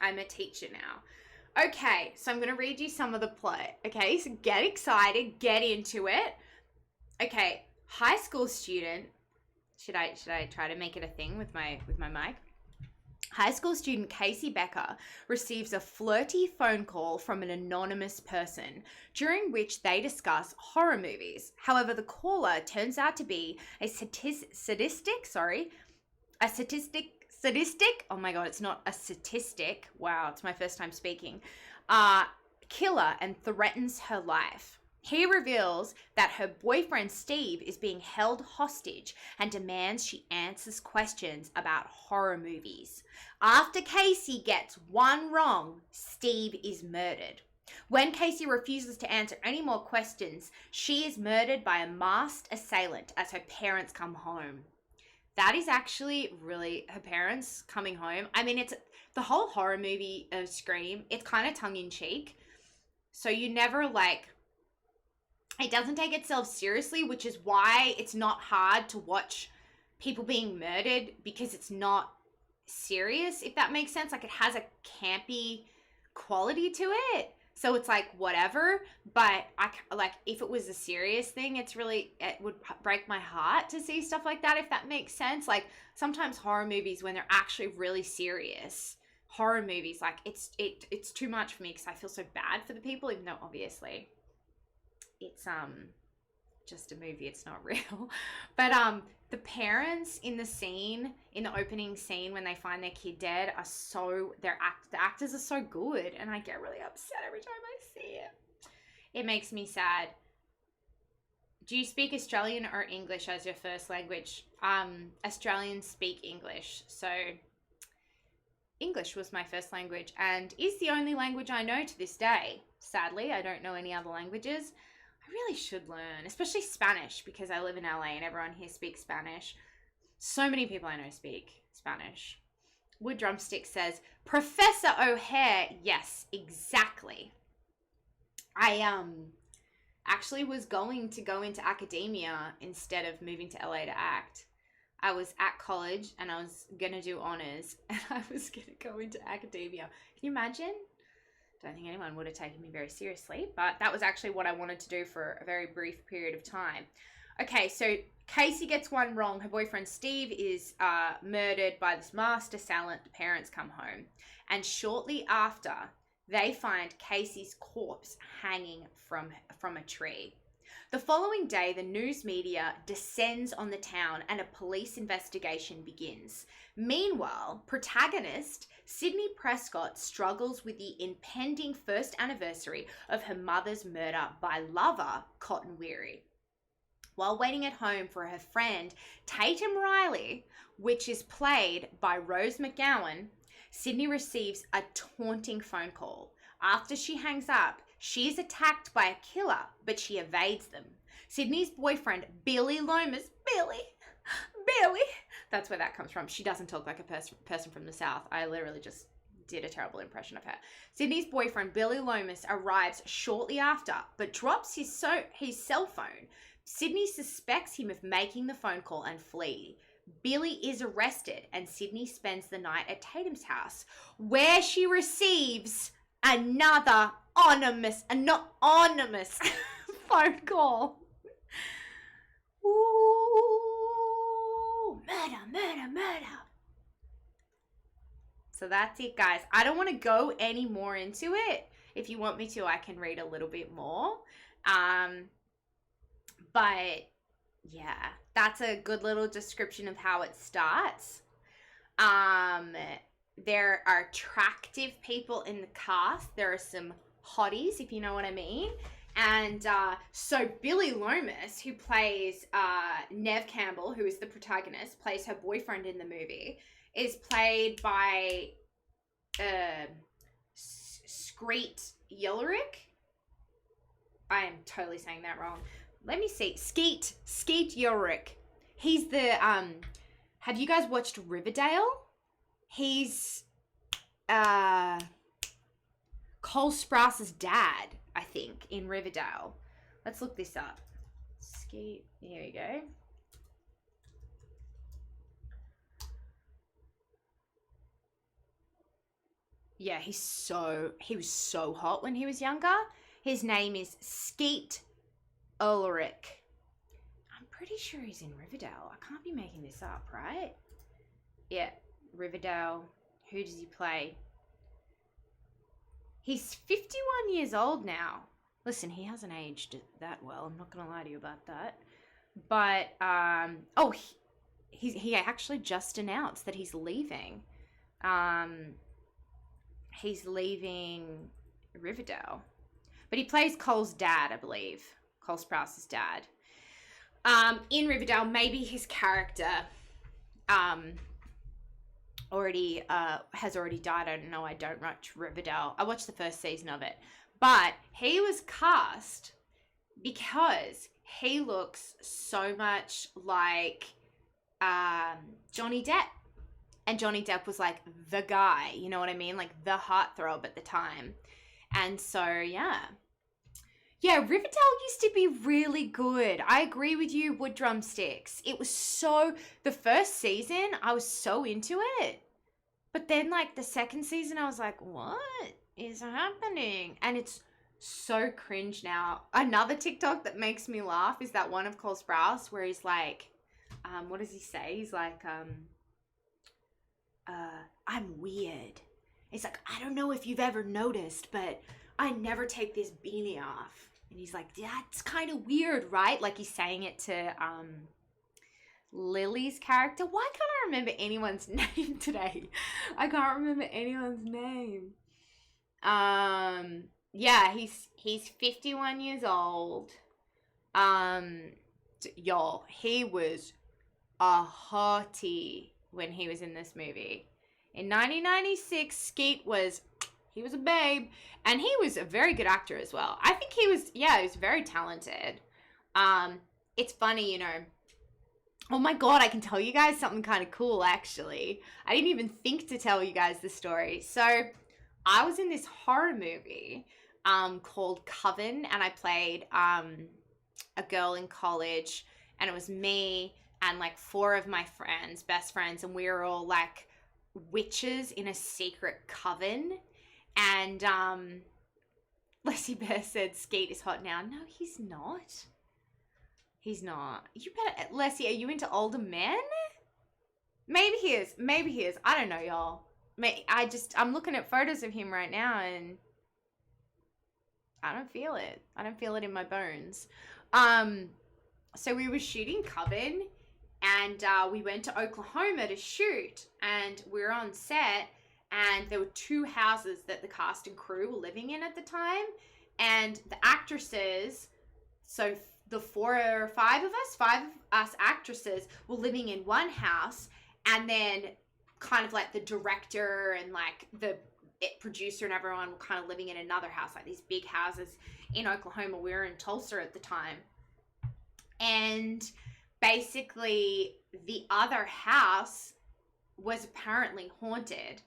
now. Okay, so I'm going to read you some of the plot. Okay, so get excited, get into it. Okay. High school student, should I try to make it a thing with my mic? High school student Casey Becker receives a flirty phone call from an anonymous person during which they discuss horror movies. However, the caller turns out to be a sadistic. Oh my God, it's not a statistic. Wow, it's my first time speaking. Killer and threatens her life. He reveals that her boyfriend Steve is being held hostage and demands she answers questions about horror movies. After Casey gets one wrong, Steve is murdered. When Casey refuses to answer any more questions, she is murdered by a masked assailant as her parents come home. That is actually really her parents coming home. I mean, it's the whole horror movie of Scream. It's kind of tongue in cheek, so you never like. It doesn't take itself seriously, which is why it's not hard to watch people being murdered because it's not serious. If that makes sense, like it has a campy quality to it. So it's like whatever, but I like if it was a serious thing, it would break my heart to see stuff like that if that makes sense. Like sometimes horror movies when they're actually really serious, horror movies like it's too much for me because I feel so bad for the people even though obviously it's just a movie, it's not real. But the parents in the opening scene when they find their kid dead are the actors are so good and I get really upset every time I see it. It makes me sad. Do you speak Australian or English as your first language? Australians speak English, so English was my first language and is the only language I know to this day. Sadly, I don't know any other languages. I really should learn, especially Spanish, because I live in LA and everyone here speaks Spanish. So many people I know speak Spanish. Wood Drumstick says, Professor O'Hare. Yes, exactly. I actually was going to go into academia instead of moving to LA to act. I was at college and I was going to do honors and I was going to go into academia. Can you imagine? Don't think anyone would have taken me very seriously, but that was actually what I wanted to do for a very brief period of time. Okay, so Casey gets one wrong. Her boyfriend Steve is murdered by this masked assailant. The parents come home. And shortly after, they find Casey's corpse hanging from a tree. The following day, the news media descends on the town and a police investigation begins. Meanwhile, protagonist Sydney Prescott struggles with the impending first anniversary of her mother's murder by lover Cotton Weary. While waiting at home for her friend Tatum Riley, which is played by Rose McGowan, Sydney receives a taunting phone call. After she hangs up, she is attacked by a killer, but she evades them. Sydney's boyfriend, Billy Lomas, Billy, that's where that comes from. She doesn't talk like a person from the South. I literally just did a terrible impression of her. Sydney's boyfriend, Billy Lomas, arrives shortly after, but drops his cell phone. Sydney suspects him of making the phone call and flee. Billy is arrested, and Sydney spends the night at Tatum's house, where she receives another anonymous phone call. Ooh, murder. So that's it, guys. I don't want to go any more into it. If you want me to, I can read a little bit more. But yeah, that's a good little description of how it starts. There are attractive people in the cast. There are some hotties, if you know what I mean. And so Billy Lomas, who plays Nev Campbell, who is the protagonist, plays her boyfriend in the movie, is played by Screet Yellerick. I am totally saying that wrong. Let me see. Skeet Yellerick. He's the have you guys watched Riverdale? He's Cole Sprouse's dad, I think, in Riverdale. Let's look this up. Skeet, here you go. Yeah, he was so hot when he was younger. His name is Skeet Ulrich. I'm pretty sure he's in Riverdale. I can't be making this up, right? Yeah, Riverdale. Who does he play? He's 51 years old now. Listen, he hasn't aged that well. I'm not going to lie to you about that. But, he actually just announced that he's leaving. He's leaving Riverdale. But he plays Cole's dad, I believe. Cole Sprouse's dad. In Riverdale, maybe his character has already died. I don't know. I don't watch Riverdale. I watched the first season of it. But he was cast because he looks so much like Johnny Depp. And Johnny Depp was like the guy, you know what I mean? Like the heartthrob at the time. And so, yeah. Yeah, Riverdale used to be really good. I agree with you, Wood Drumsticks. It was so, the first season, I was so into it. But then, like, the second season, I was like, what is happening? And it's so cringe now. Another TikTok that makes me laugh is that one of Cole Sprouse where he's like, what does he say? He's like, I'm weird. It's like, I don't know if you've ever noticed, but I never take this beanie off. And he's like, that's kind of weird, right? Like he's saying it to Lily's character. Why can't I remember anyone's name today? I can't remember anyone's name. Yeah, he's 51 years old. Y'all, he was a hottie when he was in this movie. In 1996, Skeet was a babe, and he was a very good actor as well. I think he was very talented. It's funny, you know. Oh my God, I can tell you guys something kind of cool, actually. I didn't even think to tell you guys the story. So I was in this horror movie called Coven, and I played a girl in college, and it was me and like 4 of my friends, best friends, and we were all like witches in a secret coven. And Leslie Bear said Skeet is hot now. No, he's not. He's not. You better, Leslie, are you into older men? Maybe he is. Maybe he is. I don't know, y'all. I'm looking at photos of him right now and I don't feel it. I don't feel it in my bones. So we were shooting Coven, and we went to Oklahoma to shoot, and we were on set, and there were 2 houses that the cast and crew were living in at the time, and the actresses, so the 4 or 5 of us actresses were living in one house, and then kind of like the director and like the producer and everyone were kind of living in another house, like these big houses in Oklahoma. We were in Tulsa at the time. And basically the other house was apparently haunted.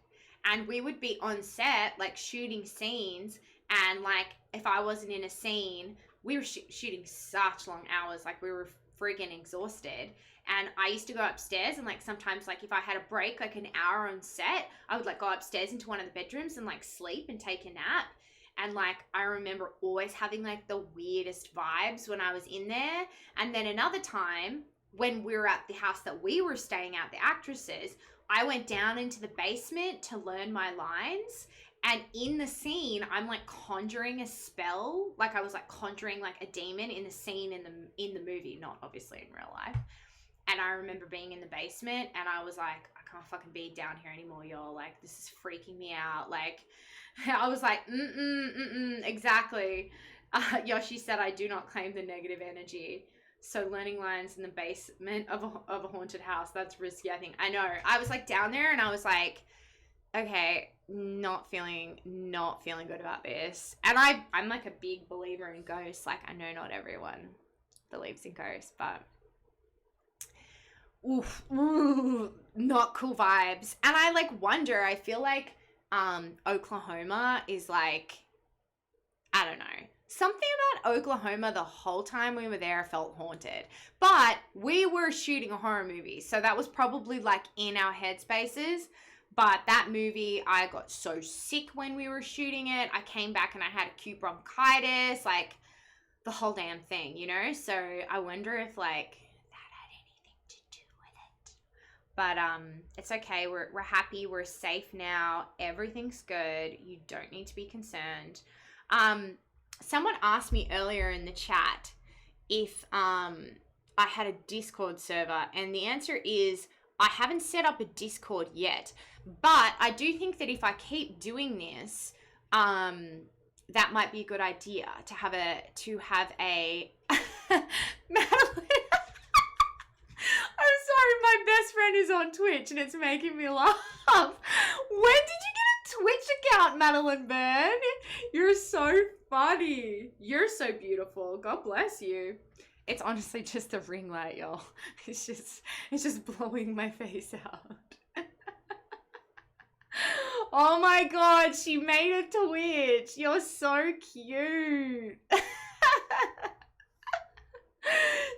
And we would be on set, like shooting scenes. And like, if I wasn't in a scene, we were shooting such long hours. Like we were freaking exhausted. And I used to go upstairs and like sometimes like if I had a break, like an hour on set, I would like go upstairs into one of the bedrooms and like sleep and take a nap. And like, I remember always having like the weirdest vibes when I was in there. And then another time when we were at the house that we were staying at, the actresses, I went down into the basement to learn my lines. And in the scene, I'm like conjuring a spell. Like I was like conjuring like a demon in the scene in the movie, not obviously in real life. And I remember being in the basement and I was like, I can't fucking be down here anymore, y'all. Like, this is freaking me out. Like, I was like, exactly. Yoshi said, I do not claim the negative energy. So learning lines in the basement of a haunted house, that's risky, I think. I know. I was like down there and I was like, okay, not feeling good about this. And I'm like a big believer in ghosts. Like, I know not everyone believes in ghosts, but not cool vibes. And I like wonder, I feel like Oklahoma is like, I don't know, something about Oklahoma the whole time we were there felt haunted. But we were shooting a horror movie, so that was probably like in our headspaces. But that movie, I got so sick when we were shooting it. I came back and I had acute bronchitis, like the whole damn thing, you know? So I wonder if like but it's okay. We're happy. We're safe now. Everything's good. You don't need to be concerned. Someone asked me earlier in the chat if I had a Discord server, and the answer is I haven't set up a Discord yet. But I do think that if I keep doing this, that might be a good idea to have a Madeline. I'm sorry, my best friend is on Twitch and it's making me laugh. When did you get a Twitch account, Madeline Byrne? You're so funny. You're so beautiful. God bless you. It's honestly just the ring light, y'all. It's just blowing my face out. Oh my god, she made a Twitch. You're so cute.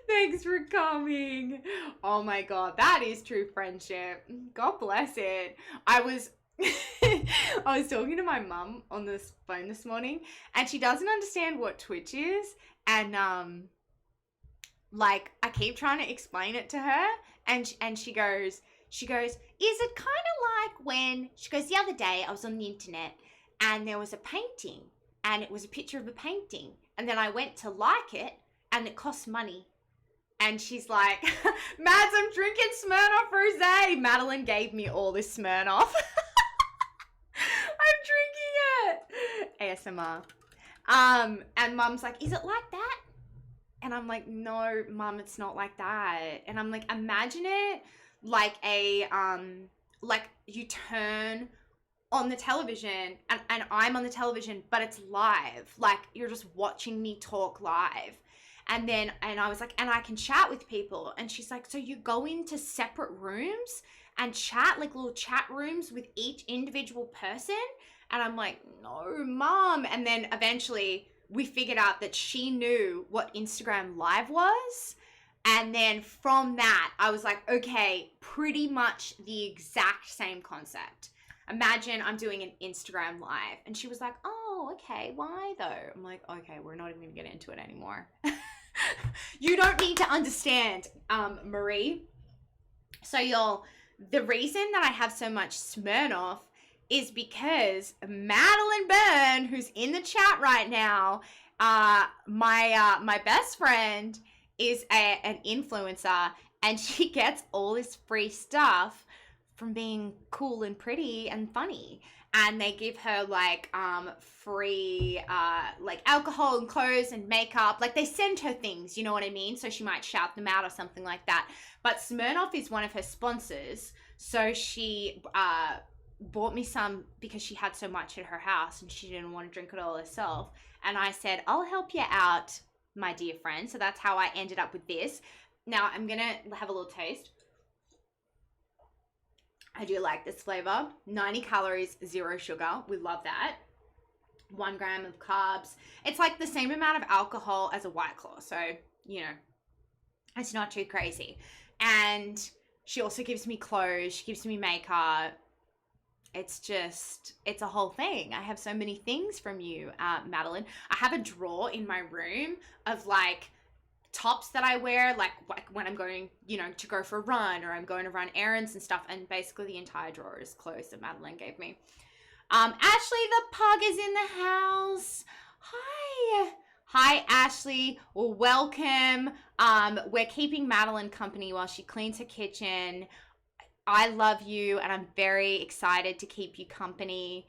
Thanks for coming. Oh my god, that is true friendship. God bless it. I was I was talking to my mum on this phone this morning, and she doesn't understand what Twitch is, and like I keep trying to explain it to her, and she goes, is it kind of like when, she goes, the other day I was on the internet and there was a painting and it was a picture of a painting, and then I went to like it and it cost money. And she's like, Mads, I'm drinking Smirnoff Rosé. Madeline gave me all this Smirnoff. I'm drinking it. ASMR. And Mum's like, is it like that? And I'm like, no, Mum, it's not like that. And I'm like, imagine it like like you turn on the television and I'm on the television, but it's live. Like you're just watching me talk live. And I was like, and I can chat with people. And she's like, so you go into separate rooms and chat, like little chat rooms with each individual person? And I'm like, no, Mom. And then eventually we figured out that she knew what Instagram Live was. And then from that, I was like, okay, pretty much the exact same concept. Imagine I'm doing an Instagram Live. And she was like, oh, okay, why though? I'm like, okay, we're not even gonna get into it anymore. You don't need to understand, Marie. So y'all, the reason that I have so much Smirnoff is because Madeline Byrne, who's in the chat right now, my best friend is an influencer, and she gets all this free stuff from being cool and pretty and funny. And they give her like free like alcohol and clothes and makeup. Like they send her things, you know what I mean? So she might shout them out or something like that. But Smirnoff is one of her sponsors. So she bought me some because she had so much at her house and she didn't want to drink it all herself. And I said, I'll help you out, my dear friend. So that's how I ended up with this. Now I'm going to have a little taste. I do like this flavor. 90 calories, 0 sugar. We love that. 1 gram of carbs. It's like the same amount of alcohol as a White Claw. So, you know, it's not too crazy. And she also gives me clothes. She gives me makeup. It's just, it's a whole thing. I have so many things from you, Madeline. I have a drawer in my room of like tops that I wear, like when I'm going, you know, to go for a run or I'm going to run errands and stuff. And basically the entire drawer is clothes that Madeline gave me. Ashley the pug is in the house. Hi, Ashley. Well, welcome. We're keeping Madeline company while she cleans her kitchen. I love you and I'm very excited to keep you company.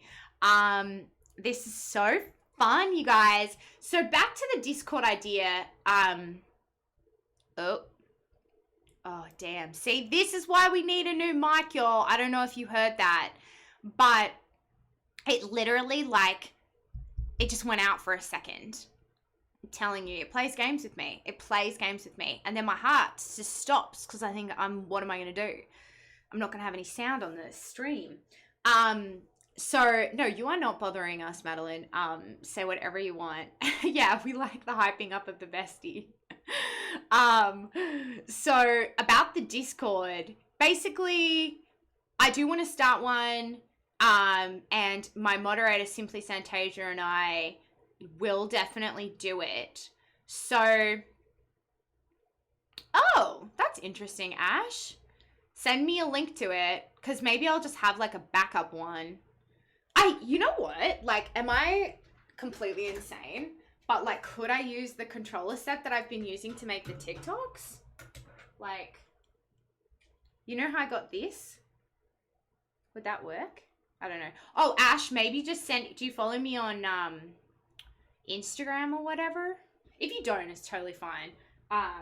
This is so fun, you guys. So back to the Discord idea. Oh, damn. See, this is why we need a new mic, y'all. I don't know if you heard that, but it literally, like, it just went out for a second. I'm telling you, it plays games with me. It plays games with me. And then my heart just stops because I think, what am I going to do? I'm not going to have any sound on the stream. So, no, you are not bothering us, Madeline. Say whatever you want. Yeah, we like the hyping up of the bestie. So about the Discord, basically I do want to start one, and my moderator Simply Santasia and I will definitely do it. So, oh, that's interesting, Ash. Send me a link to it, because maybe I'll just have like a backup one. You know what, like, am I completely insane? But, like, could I use the controller set that I've been using to make the TikToks? Like, you know how I got this? Would that work? I don't know. Oh, Ash, maybe just do you follow me on Instagram or whatever? If you don't, it's totally fine. I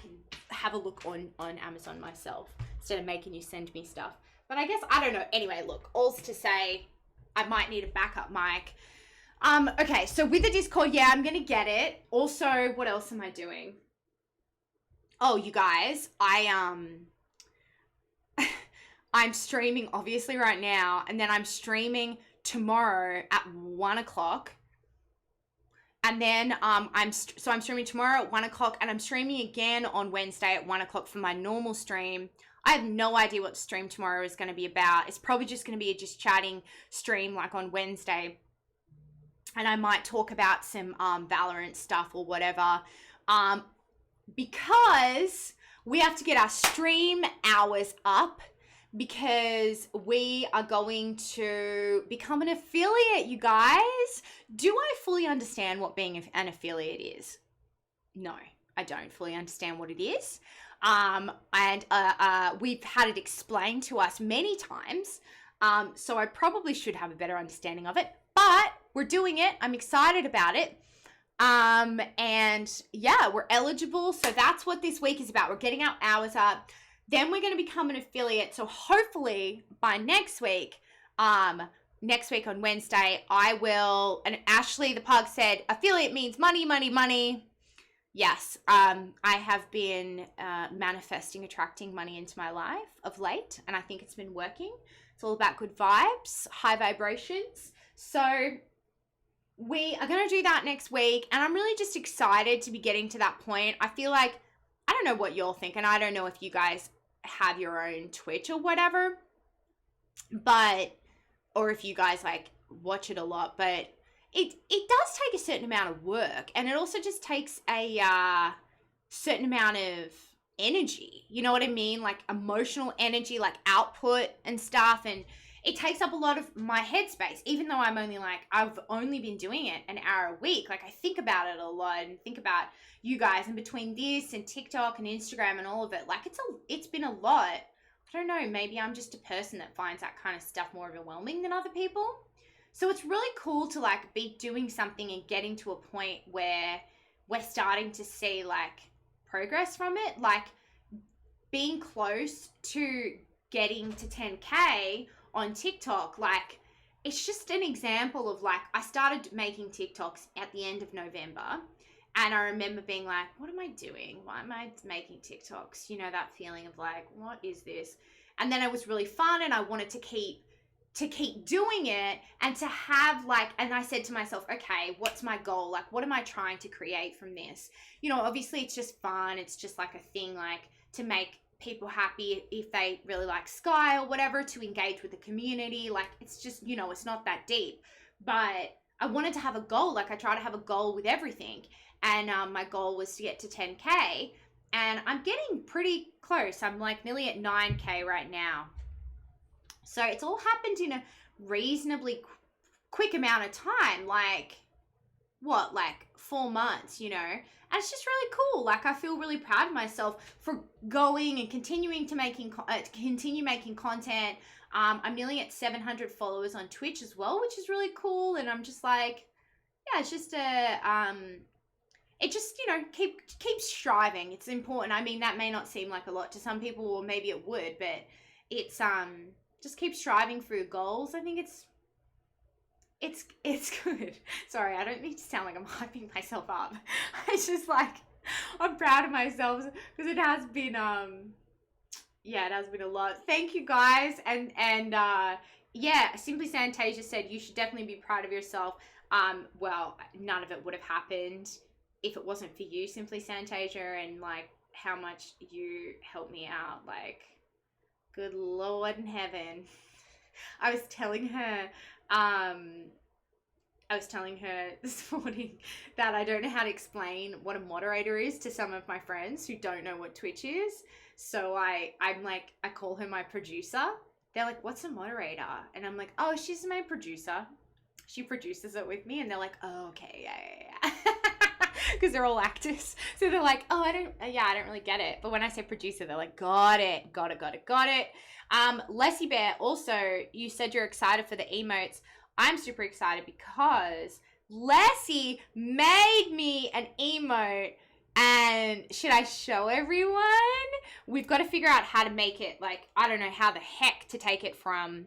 can have a look on Amazon myself instead of making you send me stuff. But I guess, I don't know. Anyway, look, all's to say I might need a backup mic. Okay, so with the Discord, yeah, I'm going to get it. Also, what else am I doing? Oh, you guys, I'm streaming obviously right now, and then I'm streaming tomorrow at 1 o'clock. And then I'm streaming tomorrow at 1 o'clock, and I'm streaming again on Wednesday at 1 o'clock for my normal stream. I have no idea what the stream tomorrow is going to be about. It's probably just going to be a just chatting stream like on Wednesday, and I might talk about some Valorant stuff or whatever, because we have to get our stream hours up, because we are going to become an affiliate, you guys. Do I fully understand what being an affiliate is? No, I don't fully understand what it is. And we've had it explained to us many times. So I probably should have a better understanding of it, but we're doing it. I'm excited about it. And yeah, we're eligible. So that's what this week is about. We're getting our hours up. Then we're going to become an affiliate. So hopefully by next week on Wednesday, I will, and Ashley the pug said, affiliate means money, money, money. Yes, I have been manifesting, attracting money into my life of late, and I think it's been working. It's all about good vibes, high vibrations. So we are going to do that next week, and I'm really just excited to be getting to that point. I feel like, I don't know what you'll think, and I don't know if you guys have your own Twitch or whatever, but, or if you guys like watch it a lot, but it does take a certain amount of work, and it also just takes a certain amount of energy, you know what I mean, like emotional energy, like output and stuff, and it takes up a lot of my headspace, even though I've only been doing it an hour a week. Like I think about it a lot and think about you guys, and between this and TikTok and Instagram and all of it, like it's been a lot. I don't know, maybe I'm just a person that finds that kind of stuff more overwhelming than other people. So it's really cool to like be doing something and getting to a point where we're starting to see like progress from it, like being close to getting to 10K on TikTok. Like it's just an example of like, I started making TikToks at the end of November, and I remember being like, what am I doing? Why am I making TikToks? You know, that feeling of like, what is this? And then it was really fun, and I wanted to keep doing it, and to have like, and I said to myself, okay, what's my goal? Like, what am I trying to create from this? You know, obviously it's just fun. It's just like a thing, like to make people happy if they really like Sky or whatever, to engage with the community. Like it's just, you know, it's not that deep, but I wanted to have a goal. Like I try to have a goal with everything, and my goal was to get to 10K, and I'm getting pretty close. I'm like nearly at 9K right now. So it's all happened in a reasonably quick amount of time, like 4 months, you know? And it's just really cool. Like I feel really proud of myself for going and continuing to continue making content. I'm nearly at 700 followers on Twitch as well, which is really cool. And I'm just like, yeah, it's just it just, you know, keep striving. It's important. I mean, that may not seem like a lot to some people, or maybe it would, but it's just keep striving for your goals. I think it's good. Sorry, I don't need to sound like I'm hyping myself up. It's just like, I'm proud of myself because it has been, yeah, it has been a lot. Thank you guys. And yeah, Simply Santasia said you should definitely be proud of yourself. Well, none of it would have happened if it wasn't for you, Simply Santasia, and like how much you helped me out. Like, good Lord in heaven. I was telling her this morning that I don't know how to explain what a moderator is to some of my friends who don't know what Twitch is. So I'm like, I call her my producer. They're like, what's a moderator? And I'm like, oh, she's my producer. She produces it with me. And they're like, oh, okay, yeah. Because they're all actors. So they're like, oh, I don't really get it. But when I say producer, they're like, got it. Leslie Bear, also, you said you're excited for the emotes. I'm super excited because Leslie made me an emote, and should I show everyone? We've got to figure out how to make it, like, I don't know how the heck to take it from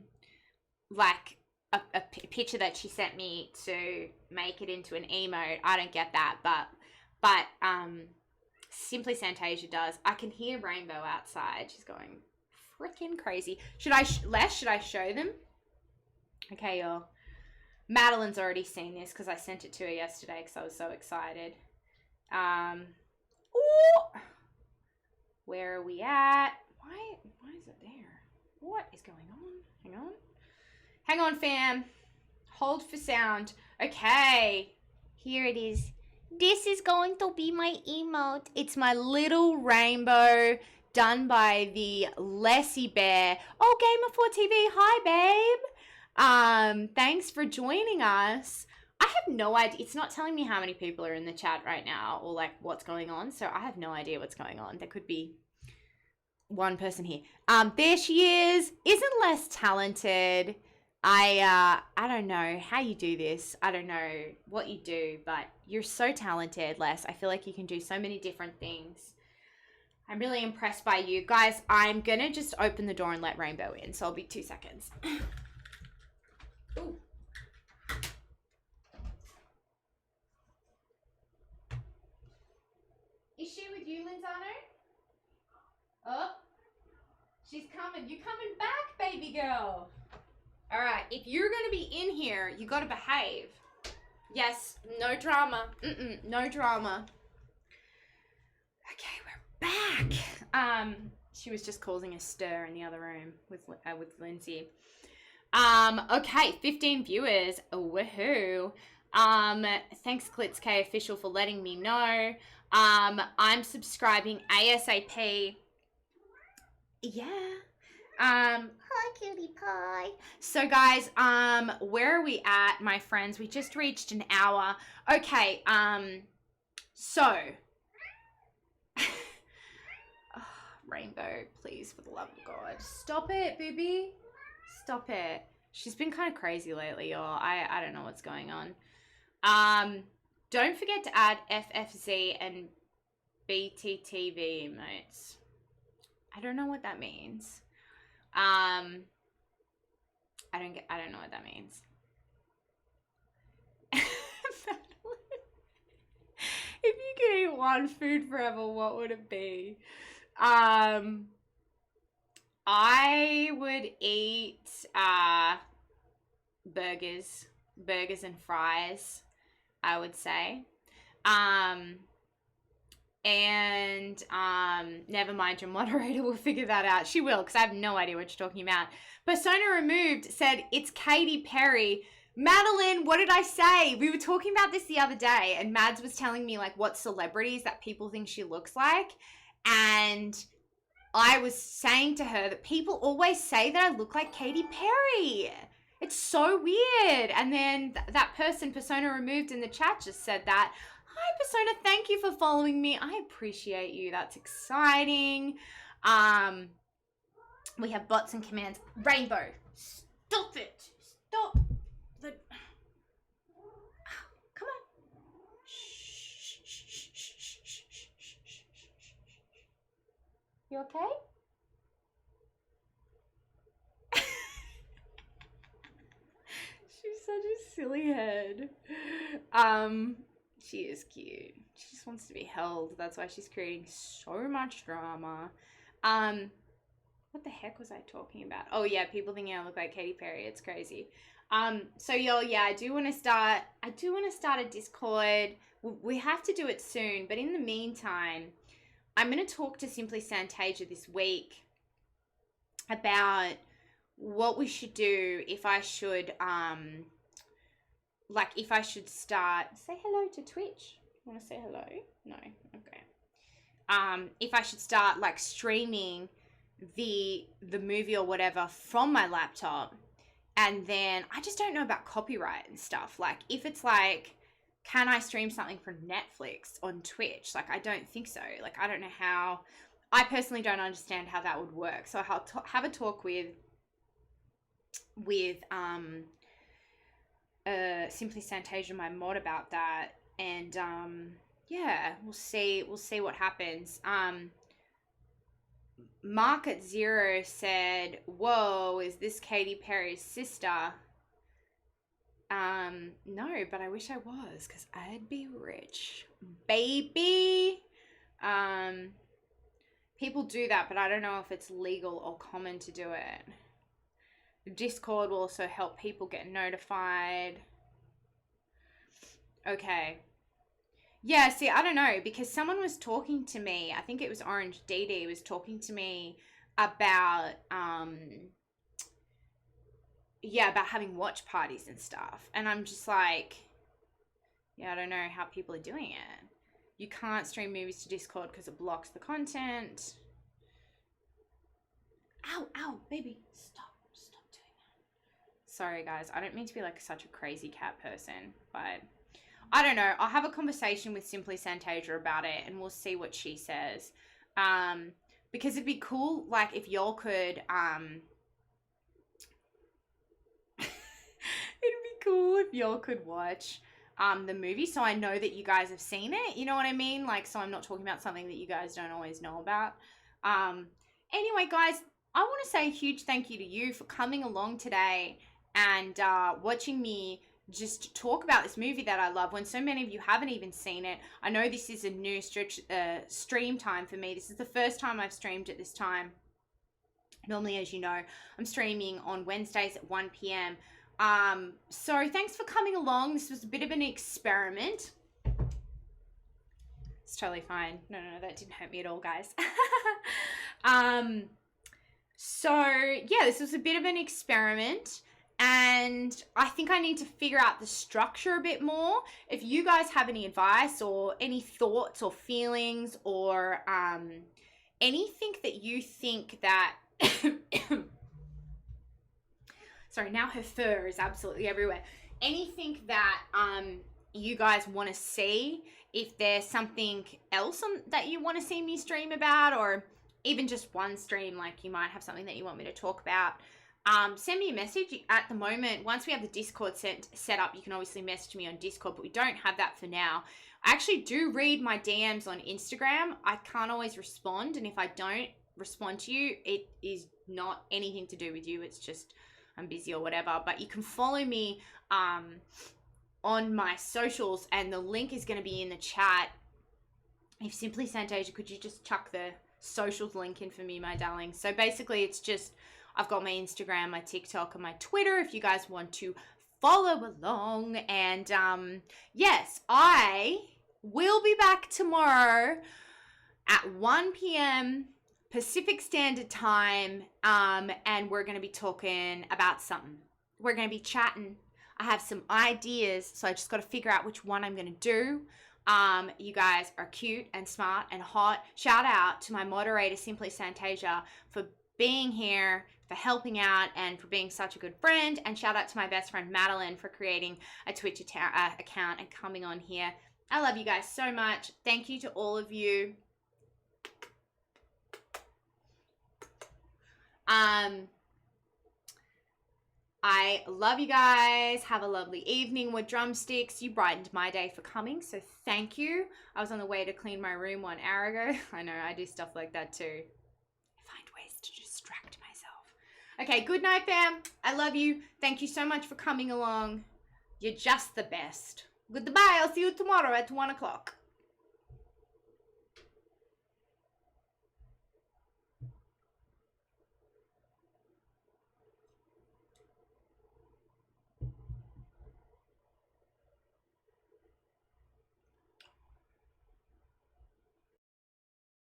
like a picture that she sent me to make it into an emote. I don't get that, but Simply Santasia does. I can hear Rainbow outside. She's going freaking crazy. Should I, should I show them? Okay, y'all. Madeline's already seen this because I sent it to her yesterday because I was so excited. Ooh! Where are we at? Why is it there? What is going on? Hang on. Hang on, fam. Hold for sound. Okay. Here it is. This is going to be my emote. It's my little rainbow done by the Lessie Bear. Oh, Gamer 4 TV. Hi, babe. Thanks for joining us. I have no idea. It's not telling me how many people are in the chat right now or like what's going on. So I have no idea what's going on. There could be one person here. There she is. Isn't less talented. I don't know how you do this. I don't know what you do, but you're so talented, Les. I feel like you can do so many different things. I'm really impressed by you. Guys, I'm going to just open the door and let Rainbow in, so I'll be 2 seconds. Ooh. Is she with you, Linzano? Oh, she's coming. You coming back, baby girl? All right, if you're going to be in here, you got to behave. Yes, no drama. No drama. Okay, we're back. She was just causing a stir in the other room with Lindsay. Okay, 15 viewers. Woohoo. Thanks Klitzk official for letting me know. I'm subscribing ASAP. Yeah. Hi, cutie pie. So, guys, where are we at, my friends? We just reached an hour. Okay, so. Oh, Rainbow, please, for the love of God. Stop it, baby. Stop it. She's been kind of crazy lately, y'all. I don't know what's going on. Don't forget to add FFZ and BTTV emotes. I don't know what that means. I don't know what that means. If you could eat one food forever, what would it be? I would eat burgers and fries, I would say. Never mind, your moderator will figure that out. She will, because I have no idea what you're talking about. Persona Removed said, it's Katy Perry. Madeline, what did I say? We were talking about this the other day, and Mads was telling me, like, what celebrities that people think she looks like. And I was saying to her that people always say that I look like Katy Perry. It's so weird. And then that person, Persona Removed, in the chat just said that. Hi, Persona. Thank you for following me. I appreciate you. That's exciting. We have bots and commands. Rainbow, stop it. Stop. Come on. You okay? She's such a silly head. She is cute. She just wants to be held. That's why she's creating so much drama. What the heck was I talking about? Oh yeah, people thinking I look like Katy Perry. It's crazy. So y'all, yeah, I do want to start a Discord. We have to do it soon, but in the meantime, I'm going to talk to Simply Santasia this week about what we should do if I should, if I should start, say hello to Twitch. Want to say hello? No. Okay. If I should start like streaming the movie or whatever from my laptop, and then I just don't know about copyright and stuff. Like if it's like, can I stream something from Netflix on Twitch? Like I don't think so. Like I don't know how. I personally don't understand how that would work. So I'll have a talk with Simply Santasia, my mod, about that, and yeah, we'll see what happens. Market Zero said, whoa, is this Katy Perry's sister? No, but I wish I was, because I'd be rich, baby. People do that, but I don't know if it's legal or common to do it. Discord will also help people get notified. Okay. Yeah, see, I don't know, because someone was talking to me, I think it was Orange DD was talking to me about, about having watch parties and stuff. And I'm just like, yeah, I don't know how people are doing it. You can't stream movies to Discord because it blocks the content. Ow, ow, baby, stop doing that. Sorry, guys, I don't mean to be like such a crazy cat person, but I don't know. I'll have a conversation with Simply Santasia about it and we'll see what she says. Because it'd be cool, like, if y'all could, it'd be cool if y'all could watch the movie so I know that you guys have seen it. You know what I mean? Like, so I'm not talking about something that you guys don't always know about. Anyway, guys, I want to say a huge thank you to you for coming along today and watching me just talk about this movie that I love when so many of you haven't even seen it. I know this is a new stream time for me. This is the first time I've streamed at this time. Normally, as you know, I'm streaming on Wednesdays at 1 p.m. So thanks for coming along. This was a bit of an experiment. It's totally fine. No, that didn't hurt me at all, guys. So yeah, this was a bit of an experiment. And I think I need to figure out the structure a bit more. If you guys have any advice or any thoughts or feelings or anything that you think that... Sorry, now her fur is absolutely everywhere. Anything that you guys want to see, if there's something else that you want to see me stream about, or even just one stream, like you might have something that you want me to talk about, send me a message. At the moment, once we have the Discord set up, you can obviously message me on Discord, but we don't have that for now. I actually do read my DMs on Instagram. I can't always respond, and if I don't respond to you, it is not anything to do with you. It's just I'm busy or whatever. But you can follow me on my socials, and the link is going to be in the chat. If Simply Santasia, could you just chuck the socials link in for me, my darling? So basically, it's just I've got my Instagram, my TikTok, and my Twitter if you guys want to follow along. And yes, I will be back tomorrow at 1 p.m. Pacific Standard Time, and we're going to be talking about something. We're going to be chatting. I have some ideas, so I just got to figure out which one I'm going to do. You guys are cute and smart and hot. Shout out to my moderator, Simply Santasia, for being here, for helping out, and for being such a good friend. And shout out to my best friend, Madeline, for creating a Twitch account and coming on here. I love you guys so much. Thank you to all of you. I love you guys. Have a lovely evening with drumsticks. You brightened my day for coming, so thank you. I was on the way to clean my room 1 hour ago. I know, I do stuff like that too. I find ways to distract myself. Okay, good night, fam. I love you. Thank you so much for coming along. You're just the best. Goodbye. I'll see you tomorrow at 1 o'clock.